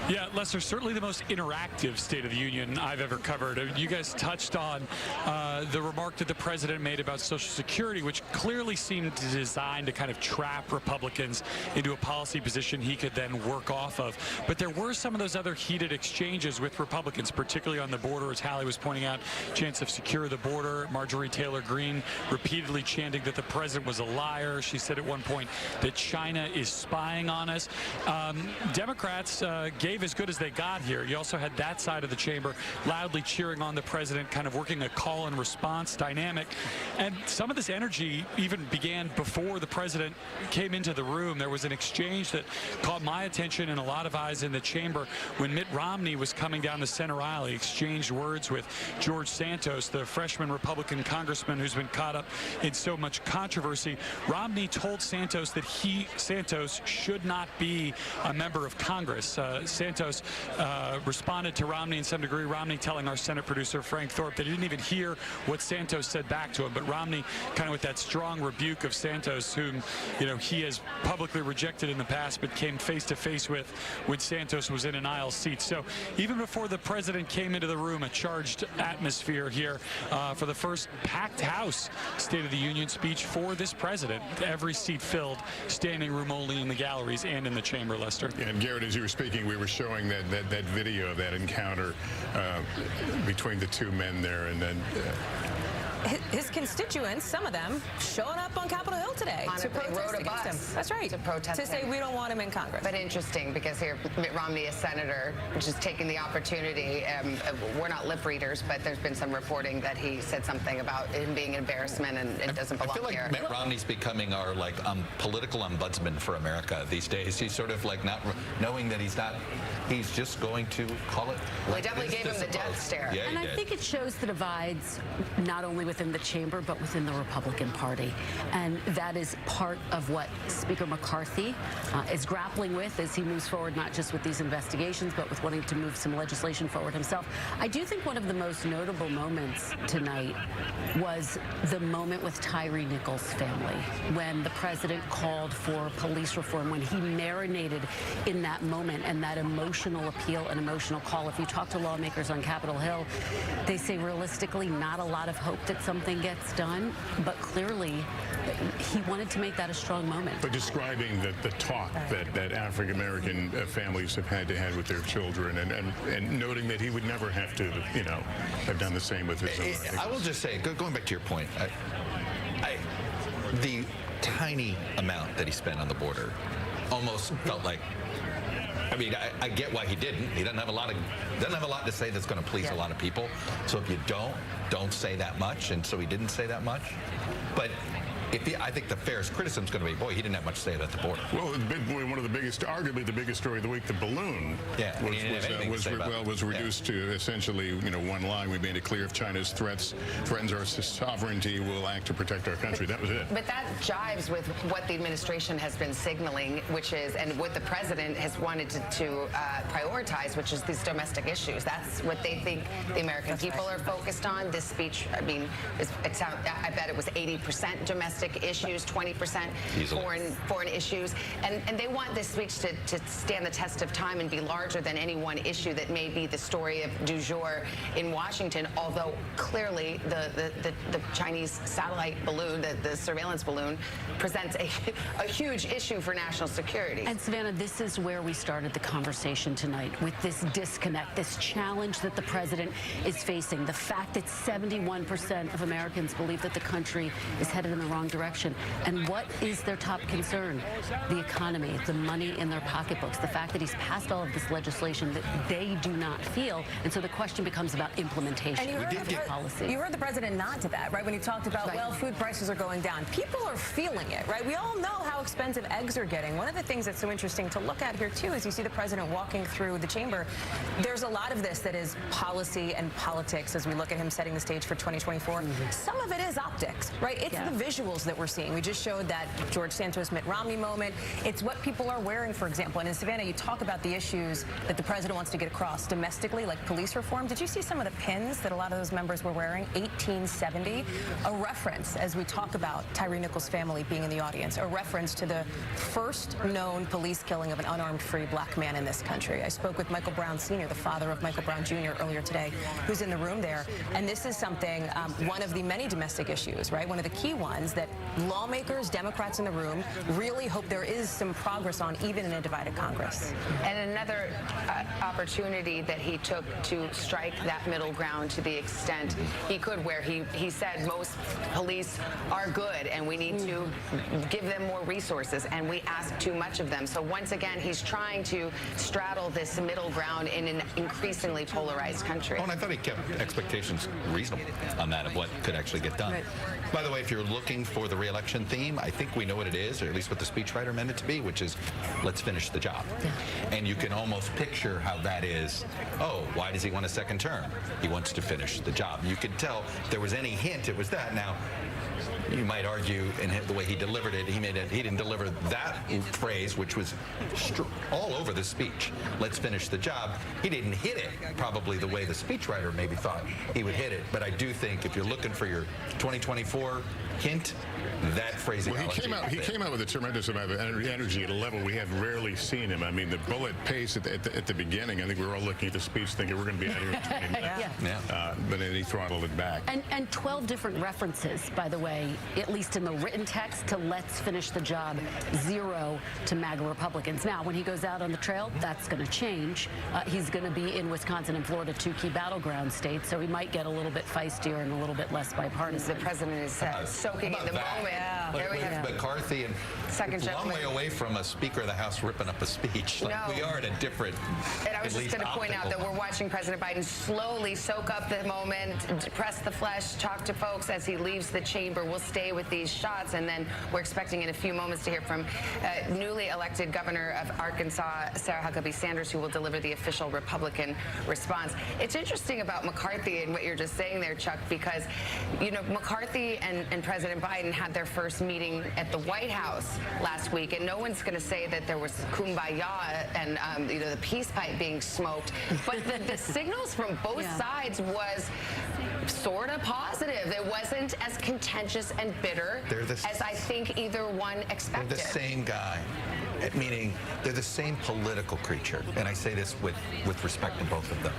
Yeah, Lester, certainly the most interactive State of the Union I've ever covered. You guys touched on the remark that the president made about Social Security, which clearly seemed designed to kind of trap Republicans into a policy position he could then work off of. But there were some of those other heated exchanges with Republicans, particularly on the border, as Hallie was pointing out, chance of secure the border. Marjorie Taylor Greene screen, repeatedly chanting that the president was a liar. She said at one point that China is spying on us. Democrats gave as good as they got here. You also had that side of the chamber loudly cheering on the president, kind of working a call and response dynamic. And some of this energy even began before the president came into the room. There was an exchange that caught my attention and a lot of eyes in the chamber when Mitt Romney was coming down the center aisle. He exchanged words with George Santos, the freshman Republican congressman who's been caught up in so much controversy. Romney told Santos that Santos should not be a member of Congress. Santos responded to Romney in some degree, Romney telling our Senate producer Frank Thorpe that he didn't even hear what Santos said back to him, but Romney kind of with that strong rebuke of Santos, whom he has publicly rejected in the past but came face to face with when Santos was in an aisle seat. So even before the president came into the room, a charged atmosphere here for the first packed house State of the Union speech for this president. Every seat filled, standing room only in the galleries and in the chamber, Lester. And Garrett, as you were speaking, we were showing that video of that encounter between the two men there, and then his constituents, some of them, showing up on Capitol Hill today to protest against him. That's right. To protest to say we don't want him in Congress. But interesting, because here Mitt Romney, a senator, just taking the opportunity. We're not lip readers, but there's been some reporting that he said something about him being an embarrassment and it doesn't belong here. I feel like Mitt Romney's becoming our political ombudsman for America these days. He's sort of like not knowing that he's not. He's just going to call it. They definitely gave him the death stare. Yeah, and I think it shows the divides not only within the chamber but within the Republican Party, and that is part of what Speaker McCarthy is grappling with as he moves forward, not just with these investigations but with wanting to move some legislation forward himself. I do think one of the most notable moments tonight was the moment with Tyre Nichols' family, when the president called for police reform, when he marinated in that moment and that emotional appeal and emotional call. If you talk to lawmakers on Capitol Hill, they say realistically not a lot of hope that something gets done, but clearly he wanted to make that a strong moment. But describing the talk that African-American families have had to have with their children, and noting that he would never have to, have done the same with his own. I will just say, going back to your point, the tiny amount that he spent on the border almost felt like. I mean, I get why he didn't. He doesn't have a lot to say that's going to please a lot of people. So if you don't say that much, and so he didn't say that much. But I think the fairest criticism is going to be, boy, he didn't have much to say about the border. Well, one of the biggest, arguably the biggest story of the week, the balloon, was reduced to essentially, one line. We made it clear if China's threatens our sovereignty, we'll act to protect our country. That was it. But that jives with what the administration has been signaling, which is, and what the president has wanted to prioritize, which is these domestic issues. That's what they think the American people are focused on. This speech, I mean, I bet it was 80% domestic issues, 20% foreign issues, and they want this speech to stand the test of time and be larger than any one issue that may be the story of du jour in Washington. Although clearly the Chinese satellite balloon, the surveillance balloon, presents a huge issue for national security. And Savannah, this is where we started the conversation tonight, with this disconnect, this challenge that the president is facing, the fact that 71% of Americans believe that the country is headed in the wrong direction. And what is their top concern? The economy, the money in their pocketbooks, the fact that he's passed all of this legislation that they do not feel. And so the question becomes about implementation of policy. You heard the president nod to that, right? When he talked about, well, food prices are going down. People are feeling it, right? We all know how expensive eggs are getting. One of the things that's so interesting to look at here, too, is you see the president walking through the chamber. There's a lot of this that is policy and politics as we look at him setting the stage for 2024. Some of it is optics, right? It's the visuals that we're seeing. We just showed that George Santos, Mitt Romney moment. It's what people are wearing, for example. And in Savannah, you talk about the issues that the president wants to get across domestically, like police reform. Did you see some of the pins that a lot of those members were wearing? 1870, a reference, as we talk about Tyre Nichols' family being in the audience, a reference to the first known police killing of an unarmed free black man in this country. I spoke with Michael Brown Sr., the father of Michael Brown Jr., earlier today, who's in the room there. And this is something, one of the many domestic issues, right? One of the key ones that that lawmakers, Democrats in the room, really hope there is some progress on, even in a divided Congress. And another opportunity that he took to strike that middle ground to the extent he could, where he said most police are good and we need to give them more resources and we ask too much of them. So once again, he's trying to straddle this middle ground in an increasingly polarized country. Oh, and I thought he kept expectations reasonable on that of what could actually get done. Right. By the way, if you're looking for the re-election theme, I think we know what it is, or at least what the speechwriter meant it to be, which is let's finish the job. And you can almost picture how that is. Oh, why does he want a second term? He wants to finish the job. You could tell if there was any hint it was that. Now, you might argue in the way he delivered it, he didn't deliver that phrase, which was all over the speech. Let's finish the job. He didn't hit it probably the way the speechwriter maybe thought he would hit it. But I do think if you're looking for your 2024 hint, that phraseology. Well, he came out with a tremendous amount of energy at a level we have rarely seen him. I mean, the bullet pace at the beginning, I think we were all looking at the speech thinking we're going to be out here in 20 minutes. But then he throttled it back. And 12 different references, by the way, at least in the written text, to let's finish the job, 0 to MAGA Republicans. Now, when he goes out on the trail, that's going to change. He's going to be in Wisconsin and Florida, 2 key battleground states, so he might get a little bit feistier and a little bit less bipartisan. The president is soaking in the moment. There we have McCarthy and second long way away from a Speaker of the House ripping up a speech. Like, we are at a different. And I was just going to point out that we're watching President Biden slowly soak up the moment, press the flesh, talk to folks as he leaves the chamber. We'll stay with these shots, and then we're expecting in a few moments to hear from newly elected Governor of Arkansas, Sarah Huckabee Sanders, who will deliver the official Republican response. It's interesting about McCarthy and what you're just saying there, Chuck, because, you know, McCarthy and President Biden had their first meeting at the White House last week, and no one's going to say that there was kumbaya and you know, the peace pipe being smoked, but the signals from both sides was sort of positive. It wasn't as contentious and bitter as I think either one expected. They're the same guy, meaning they're the same political creature, and I say this with respect to both of them.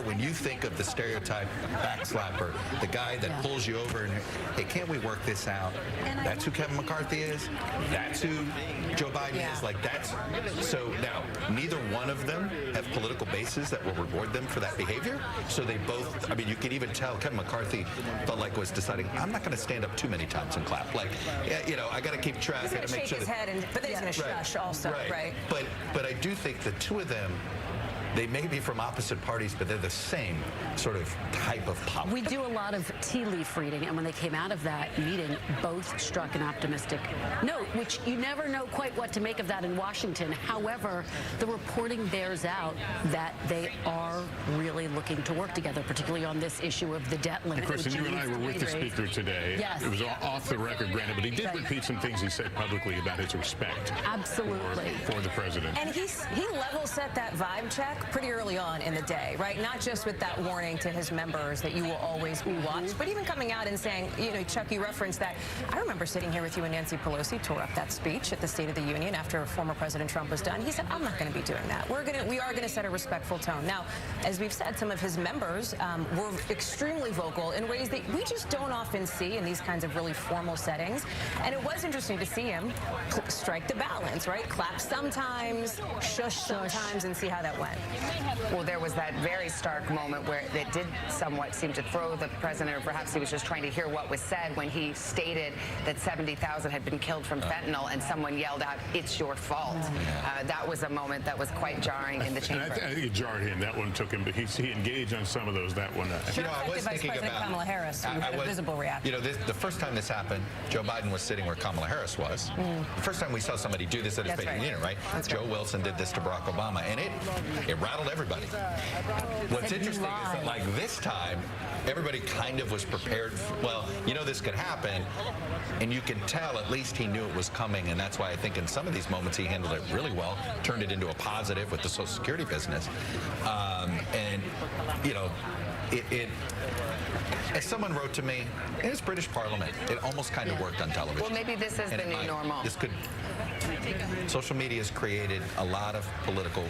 When you think of the stereotype backslapper, the guy that pulls you over and, hey, can't we work this out? That's who Kevin McCarthy is. That's who Joe Biden is. Like, that's so. Now, neither one of them have political bases that will reward them for that behavior. So they both. I mean, you could even tell Kevin McCarthy felt like was deciding, I'm not going to stand up too many times and clap. Like, you know, I got to keep track. He's going to shake his head, but then he's going to shush also, right? But I do think the two of them, they may be from opposite parties, but they're the same sort of type of politics. We do a lot of tea leaf reading, and when they came out of that meeting, both struck an optimistic note, which you never know quite what to make of that in Washington. However, the reporting bears out that they are really looking to work together, particularly on this issue of the debt limit. Of course, and you and I were with the Speaker today. Yes. It was off the record, granted, but he did repeat some things he said publicly about his respect for the president. And he level set that vibe check pretty early on in the day, right? Not just with that warning to his members that you will always be watched, but even coming out and saying, you know, Chuck, you referenced that. I remember sitting here with you and Nancy Pelosi tore up that speech at the State of the Union after former President Trump was done. He said, I'm not going to be doing that. We are going to set a respectful tone. Now, as we've said, some of his members were extremely vocal in ways that we just don't often see in these kinds of really formal settings. And it was interesting to see him strike the balance, right? Clap sometimes, shush sometimes, and see how that went. Well, there was that very stark moment where it did somewhat seem to throw the president, or perhaps he was just trying to hear what was said when he stated that 70,000 had been killed from fentanyl, and someone yelled out, "It's your fault." That was a moment that was quite jarring in the chamber. I think it jarred him. That one took him, but he engaged on some of those. That one. You know, I was thinking about Kamala Harris, who had a visible reaction. You know, the first time this happened, Joe Biden was sitting where Kamala Harris was. The first time we saw somebody do this at a State of the Union, right? Joe Wilson did this to Barack Obama, and it rattled everybody. What's interesting is that, like, this time, everybody kind of was prepared. Well, you know this could happen, and you can tell at least he knew it was coming, and that's why I think in some of these moments he handled it really well, turned it into a positive with the Social Security business. And, you know, as someone wrote to me, in this British Parliament, it almost kind of worked on television. Well, maybe this is the new normal. Social media has created a lot of political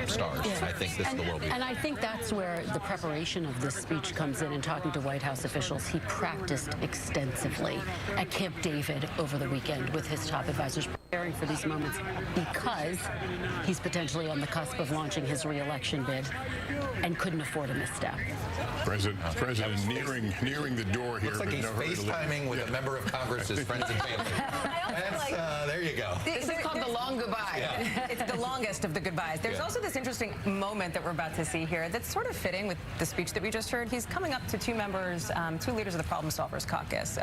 stars. I think this will be. And I think that's where the preparation of this speech comes in. And talking to White House officials, he practiced extensively at Camp David over the weekend with his top advisors, preparing for these moments because he's potentially on the cusp of launching his re-election bid and couldn't afford a misstep. President nearing the door here. Looks like he's FaceTiming with a member of Congress's friends and family. There you go. This is called the long goodbye. Yeah. It's the longest of the goodbyes. There's also this interesting moment that we're about to see here that's sort of fitting with the speech that we just heard. He's coming up to two leaders of the Problem Solvers Caucus,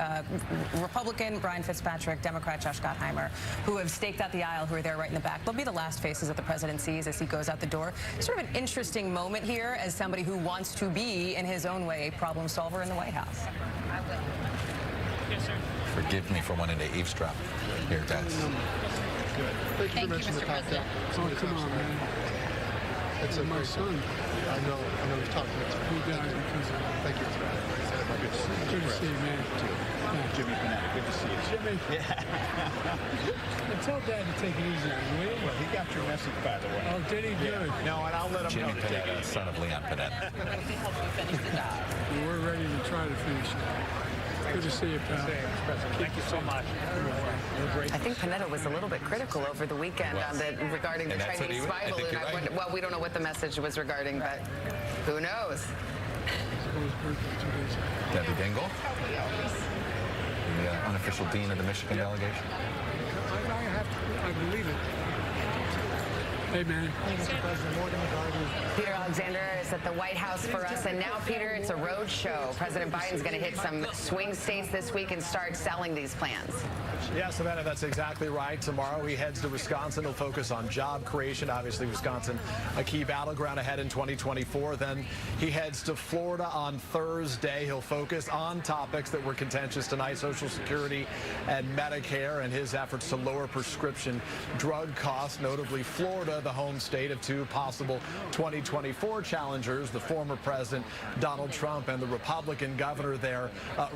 Republican Brian Fitzpatrick, Democrat Josh Gottheimer, who have staked out the aisle, who are there right in the back. They'll be the last faces that the president sees as he goes out the door. Sort of an interesting moment here as somebody who wants to be, in his own way, a problem solver in the White House. Yes, sir. Forgive me for wanting to eavesdrop here, guys. Thank you, Mr. President. Oh, come on, man. It's my son. I know you're talking about He died because of it. Thank you. Good to see you, man. Jimmy Panetta, good to see you. Jimmy. Yeah. Tell Dad to take it easy on you, will you? Well, he got your message, by the way. Oh, did he? Good. No, and I'll let him Jimmy know to take it Panetta, easy. son of Leon Panetta. We're ready to try to finish it. Good to see you, pal. Thank you so much. I think Panetta was a little bit critical over the weekend regarding the Chinese spy balloon. Well, we don't know what the message was regarding, but who knows? Debbie Dingell, the unofficial dean of the Michigan delegation. I believe it. Hey, man. Peter Alexander is at the White House for us. And now, Peter, it's a road show. President Biden's going to hit some swing states this week and start selling these plans. Yeah, Savannah, that's exactly right. Tomorrow he heads to Wisconsin. He'll focus on job creation. Obviously, Wisconsin, a key battleground ahead in 2024. Then he heads to Florida on Thursday. He'll focus on topics that were contentious tonight, Social Security and Medicare, and his efforts to lower prescription drug costs, notably Florida, the home state of two possible 2024 challengers, the former president Donald Trump and the Republican governor there,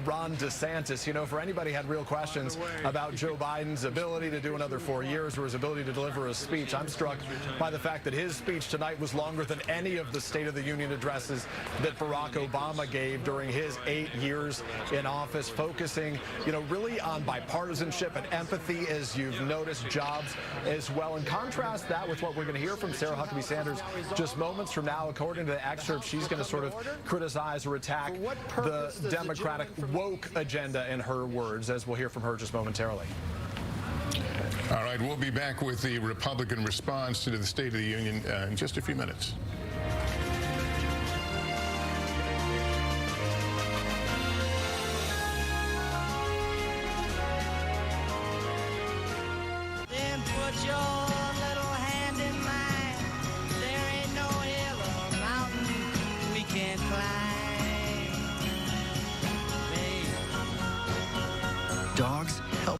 Ron DeSantis. You know, for anybody who had real questions about Joe Biden's ability to do another 4 years or his ability to deliver a speech, I'm struck by the fact that his speech tonight was longer than any of the State of the Union addresses that Barack Obama gave during his 8 years in office, focusing, you know, really on bipartisanship and empathy, as you've noticed, jobs as well. And contrast that with what we're going to hear from Sarah Huckabee Sanders just moments from now. According to the excerpt, she's going to sort of criticize or attack the Democratic woke agenda, in her words, as we'll hear from her just momentarily. All right, we'll be back with the Republican response to the State of the Union in just a few minutes. Then put your little hand in mine. There ain't no hill or mountain we can't climb. Hey. Dogs help.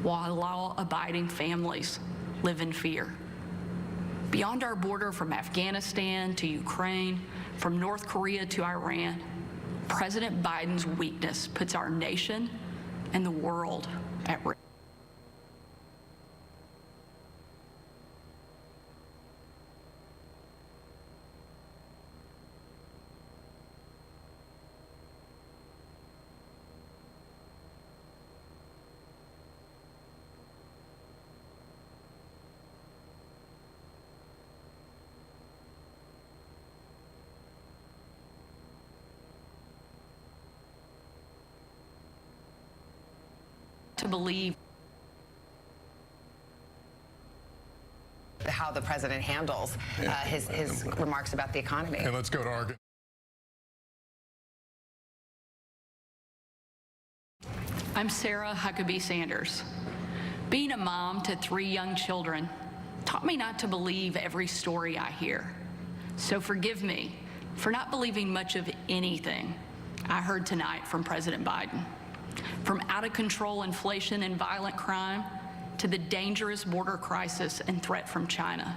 while law-abiding families live in fear. Beyond our border, from Afghanistan to Ukraine, from North Korea to Iran, President Biden's weakness puts our nation and the world at risk. To believe how the president handles his remarks about the economy. And let's go to our... I'm Sarah Huckabee Sanders. Being a mom to 3 young children taught me not to believe every story I hear. So forgive me for not believing much of anything I heard tonight from President Biden. From out-of-control inflation and violent crime to the dangerous border crisis and threat from China,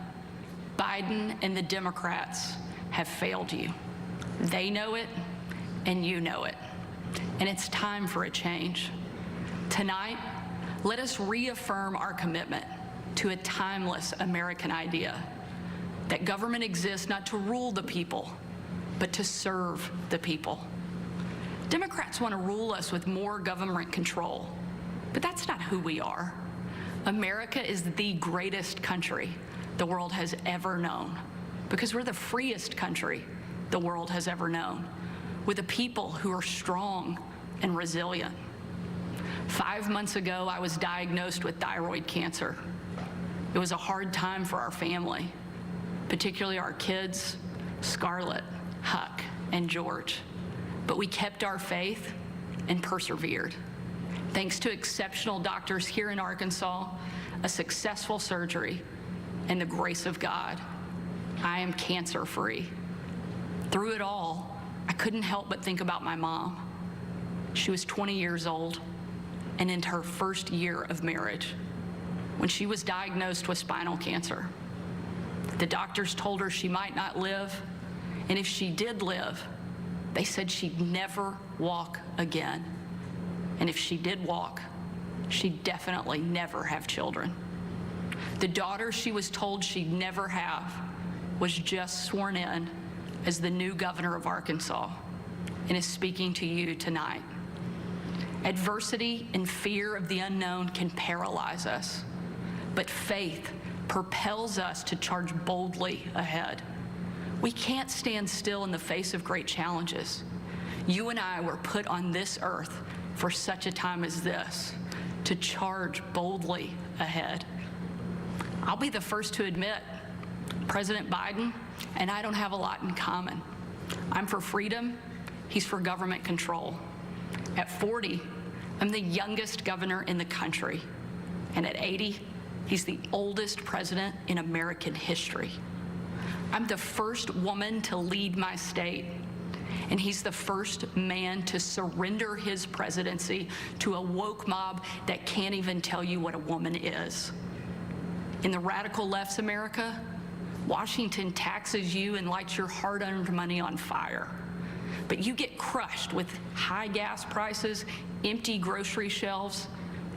Biden and the Democrats have failed you. They know it, and you know it. And it's time for a change. Tonight, let us reaffirm our commitment to a timeless American idea that government exists not to rule the people, but to serve the people. Democrats want to rule us with more government control, but that's not who we are. America is the greatest country the world has ever known because we're the freest country the world has ever known, with a people who are strong and resilient. 5 months ago, I was diagnosed with thyroid cancer. It was a hard time for our family, particularly our kids, Scarlett, Huck, and George. But we kept our faith and persevered. Thanks to exceptional doctors here in Arkansas, a successful surgery, and the grace of God, I am cancer-free. Through it all, I couldn't help but think about my mom. She was 20 years old and in her first year of marriage when she was diagnosed with spinal cancer. The doctors told her she might not live, and if she did live, they said she'd never walk again. And if she did walk, she'd definitely never have children. The daughter she was told she'd never have was just sworn in as the new governor of Arkansas and is speaking to you tonight. Adversity and fear of the unknown can paralyze us, but faith propels us to charge boldly ahead. We can't stand still in the face of great challenges. You and I were put on this earth for such a time as this, to charge boldly ahead. I'll be the first to admit, President Biden and I don't have a lot in common. I'm for freedom, he's for government control. At 40, I'm the youngest governor in the country. And at 80, he's the oldest president in American history. I'm the first woman to lead my state, and he's the first man to surrender his presidency to a woke mob that can't even tell you what a woman is. In the radical left's America, Washington taxes you and lights your hard-earned money on fire. But you get crushed with high gas prices, empty grocery shelves,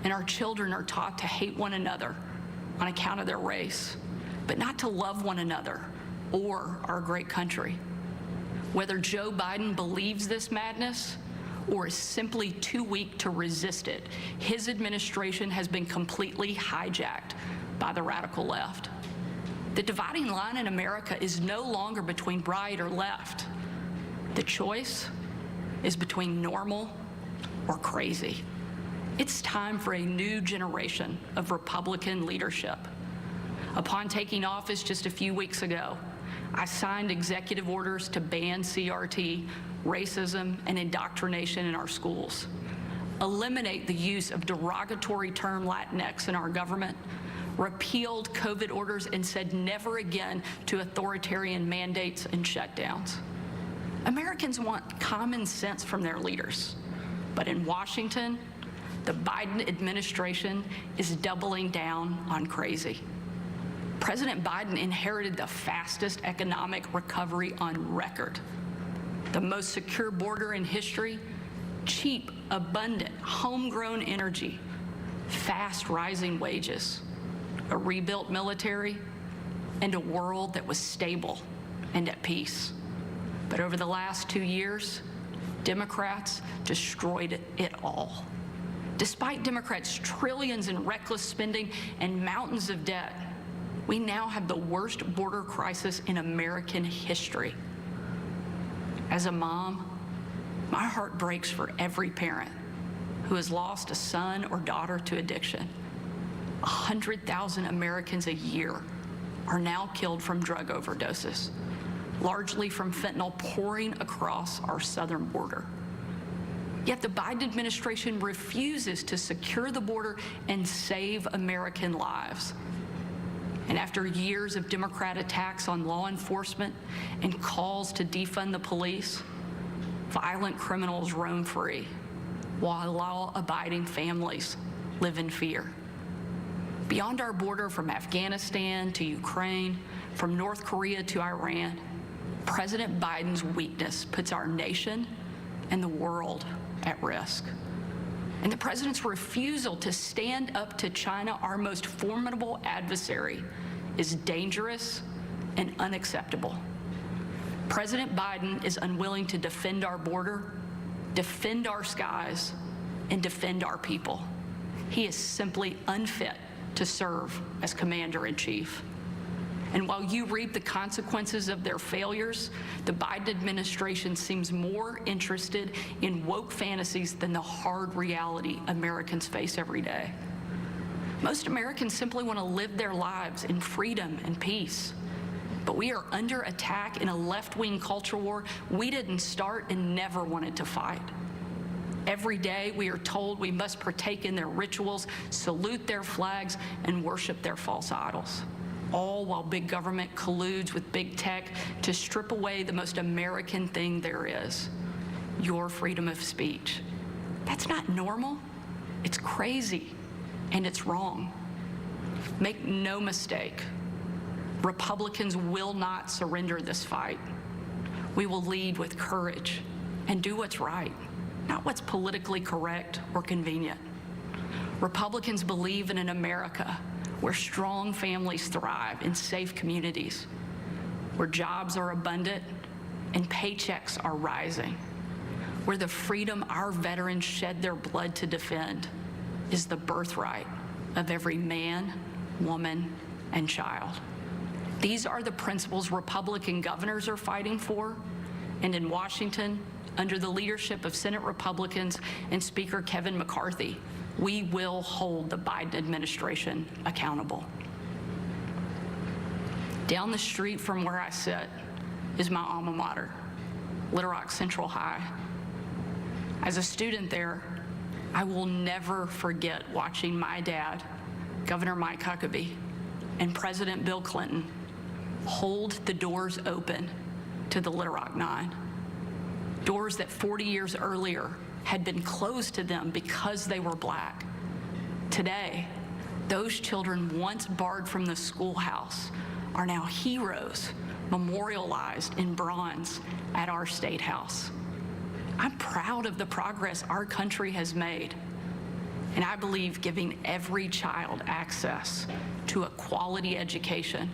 and our children are taught to hate one another on account of their race, but not to love one another or our great country. Whether Joe Biden believes this madness or is simply too weak to resist it, his administration has been completely hijacked by the radical left. The dividing line in America is no longer between right or left. The choice is between normal or crazy. It's time for a new generation of Republican leadership. Upon taking office just a few weeks ago, I signed executive orders to ban CRT, racism, and indoctrination in our schools, eliminate the use of derogatory term Latinx in our government, repealed COVID orders, and said never again to authoritarian mandates and shutdowns. Americans want common sense from their leaders, but in Washington, the Biden administration is doubling down on crazy. President Biden inherited the fastest economic recovery on record, the most secure border in history, cheap, abundant, homegrown energy, fast rising wages, a rebuilt military, and a world that was stable and at peace. But over the last 2 years, Democrats destroyed it all. Despite Democrats' trillions in reckless spending and mountains of debt, we now have the worst border crisis in American history. As a mom, my heart breaks for every parent who has lost a son or daughter to addiction. 100,000 Americans a year are now killed from drug overdoses, largely from fentanyl pouring across our southern border. Yet the Biden administration refuses to secure the border and save American lives. And after years of Democrat attacks on law enforcement and calls to defund the police, violent criminals roam free, while law-abiding families live in fear. Beyond our border, from Afghanistan to Ukraine, from North Korea to Iran, President Biden's weakness puts our nation and the world at risk. And the president's refusal to stand up to China, our most formidable adversary, is dangerous and unacceptable. President Biden is unwilling to defend our border, defend our skies, and defend our people. He is simply unfit to serve as commander-in-chief. And while you reap the consequences of their failures, the Biden administration seems more interested in woke fantasies than the hard reality Americans face every day. Most Americans simply want to live their lives in freedom and peace. But we are under attack in a left-wing culture war we didn't start and never wanted to fight. Every day we are told we must partake in their rituals, salute their flags, and worship their false idols, all while big government colludes with big tech to strip away the most American thing there is, your freedom of speech. That's not normal. It's crazy, and it's wrong. Make no mistake, Republicans will not surrender this fight. We will lead with courage and do what's right, not what's politically correct or convenient. Republicans believe in an America where strong families thrive in safe communities, where jobs are abundant and paychecks are rising, where the freedom our veterans shed their blood to defend is the birthright of every man, woman, and child. These are the principles Republican governors are fighting for, and in Washington, under the leadership of Senate Republicans and Speaker Kevin McCarthy, we will hold the Biden administration accountable. Down the street from where I sit is my alma mater, Little Rock Central High. As a student there, I will never forget watching my dad, Governor Mike Huckabee, and President Bill Clinton hold the doors open to the Little Rock Nine. Doors that 40 years earlier had been closed to them because they were black. Today, those children once barred from the schoolhouse are now heroes memorialized in bronze at our State House. I'm proud of the progress our country has made, and I believe giving every child access to a quality education,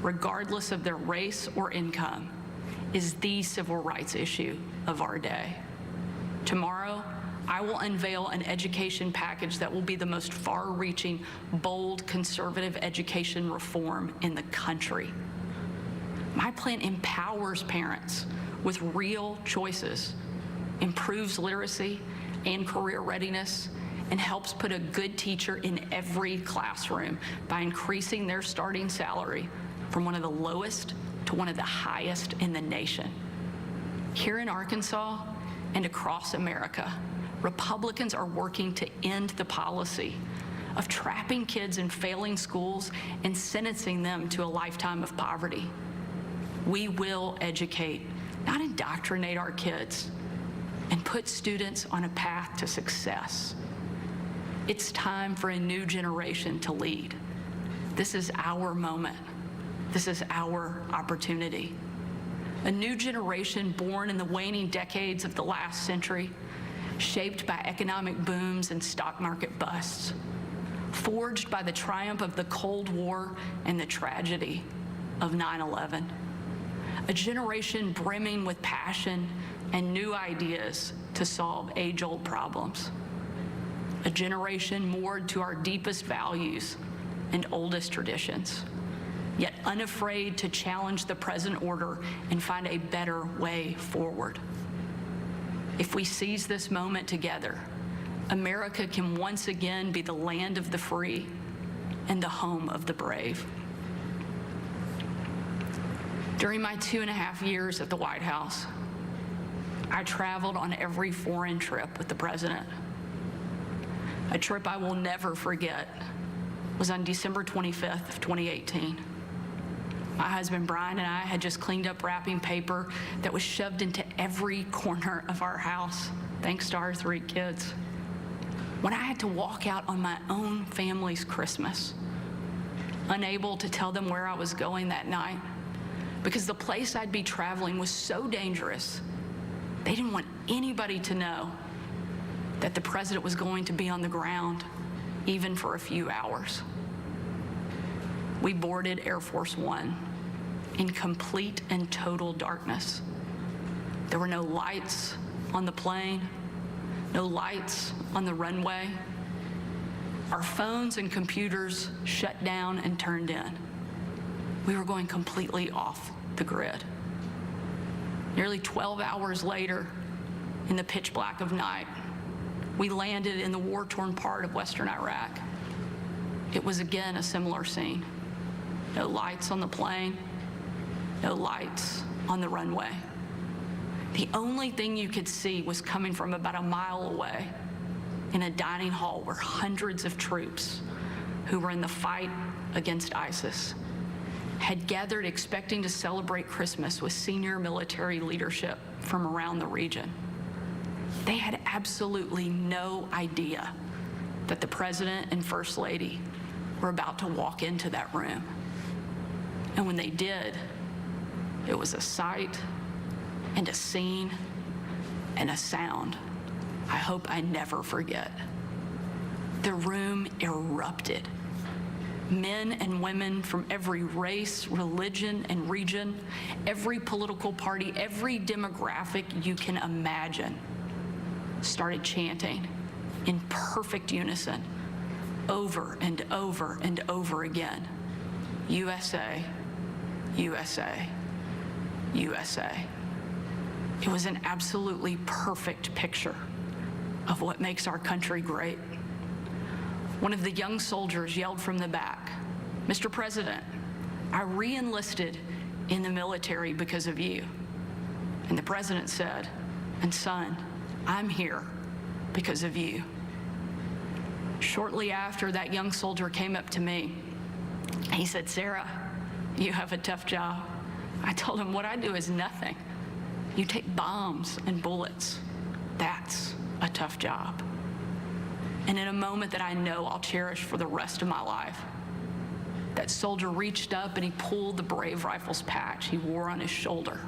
regardless of their race or income, is the civil rights issue of our day. Tomorrow, I will unveil an education package that will be the most far-reaching, bold, conservative education reform in the country. My plan empowers parents with real choices, improves literacy and career readiness, and helps put a good teacher in every classroom by increasing their starting salary from one of the lowest to one of the highest in the nation. Here in Arkansas and across America, Republicans are working to end the policy of trapping kids in failing schools and sentencing them to a lifetime of poverty. We will educate, not indoctrinate our kids, and put students on a path to success. It's time for a new generation to lead. This is our moment. This is our opportunity. A new generation born in the waning decades of the last century, shaped by economic booms and stock market busts, forged by the triumph of the Cold War and the tragedy of 9/11. A generation brimming with passion and new ideas to solve age-old problems. A generation moored to our deepest values and oldest traditions, yet unafraid to challenge the present order and find a better way forward. If we seize this moment together, America can once again be the land of the free and the home of the brave. During my 2.5 years at the White House, I traveled on every foreign trip with the president. A trip I will never forget was on December 25th of 2018. My husband Brian and I had just cleaned up wrapping paper that was shoved into every corner of our house, thanks to our 3 kids. When I had to walk out on my own family's Christmas, unable to tell them where I was going that night, because the place I'd be traveling was so dangerous, they didn't want anybody to know that the president was going to be on the ground, even for a few hours. We boarded Air Force One in complete and total darkness. There were no lights on the plane, no lights on the runway. Our phones and computers shut down and turned in. We were going completely off the grid. Nearly 12 hours later, in the pitch black of night, we landed in the war-torn part of Western Iraq. It was again a similar scene. No lights on the plane, no lights on the runway. The only thing you could see was coming from about a mile away in a dining hall where hundreds of troops who were in the fight against ISIS had gathered expecting to celebrate Christmas with senior military leadership from around the region. They had absolutely no idea that the president and first lady were about to walk into that room. And when they did, it was a sight and a scene and a sound I hope I never forget. The room erupted. Men and women from every race, religion, and region, every political party, every demographic you can imagine, started chanting in perfect unison over and over and over again, USA, USA, USA. It was an absolutely perfect picture of what makes our country great. One of the young soldiers yelled from the back, "Mr. President, I re-enlisted in the military because of you." And the president said, "And son, I'm here because of you." Shortly after, that young soldier came up to me. He said, "Sarah, you have a tough job." I told him, "What I do is nothing. You take bombs and bullets. That's a tough job." And in a moment that I know I'll cherish for the rest of my life, that soldier reached up and he pulled the Brave Rifles patch he wore on his shoulder,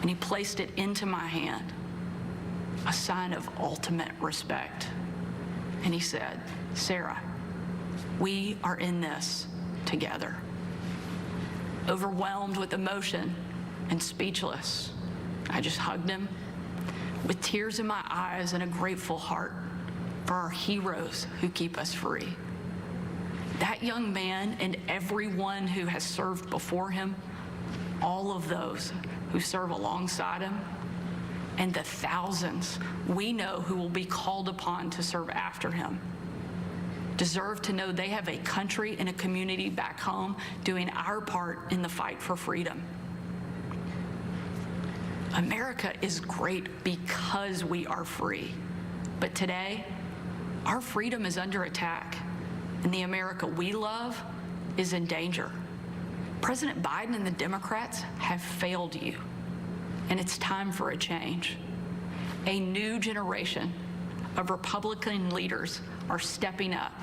and he placed it into my hand, a sign of ultimate respect. And he said, "Sarah, we are in this together." Overwhelmed with emotion and speechless, I just hugged him with tears in my eyes and a grateful heart for our heroes who keep us free. That young man and everyone who has served before him, all of those who serve alongside him, and the thousands we know who will be called upon to serve after him, deserve to know they have a country and a community back home doing our part in the fight for freedom. America is great because we are free. But today, our freedom is under attack, and the America we love is in danger. President Biden and the Democrats have failed you, and it's time for a change. A new generation of Republican leaders are stepping up,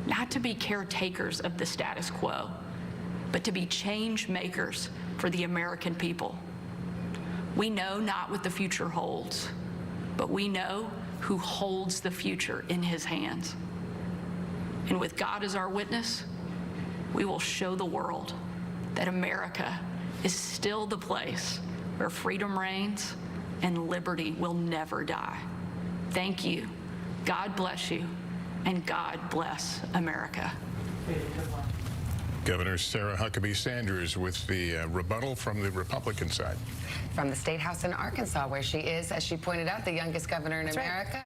not to be caretakers of the status quo, but to be change makers for the American people. We know not what the future holds, but we know who holds the future in his hands. And with God as our witness, we will show the world that America is still the place where freedom reigns and liberty will never die. Thank you. God bless you, and God bless America. Governor Sarah Huckabee Sanders with the rebuttal from the Republican side. From the State House in Arkansas, where she is, as she pointed out, the youngest governor in America.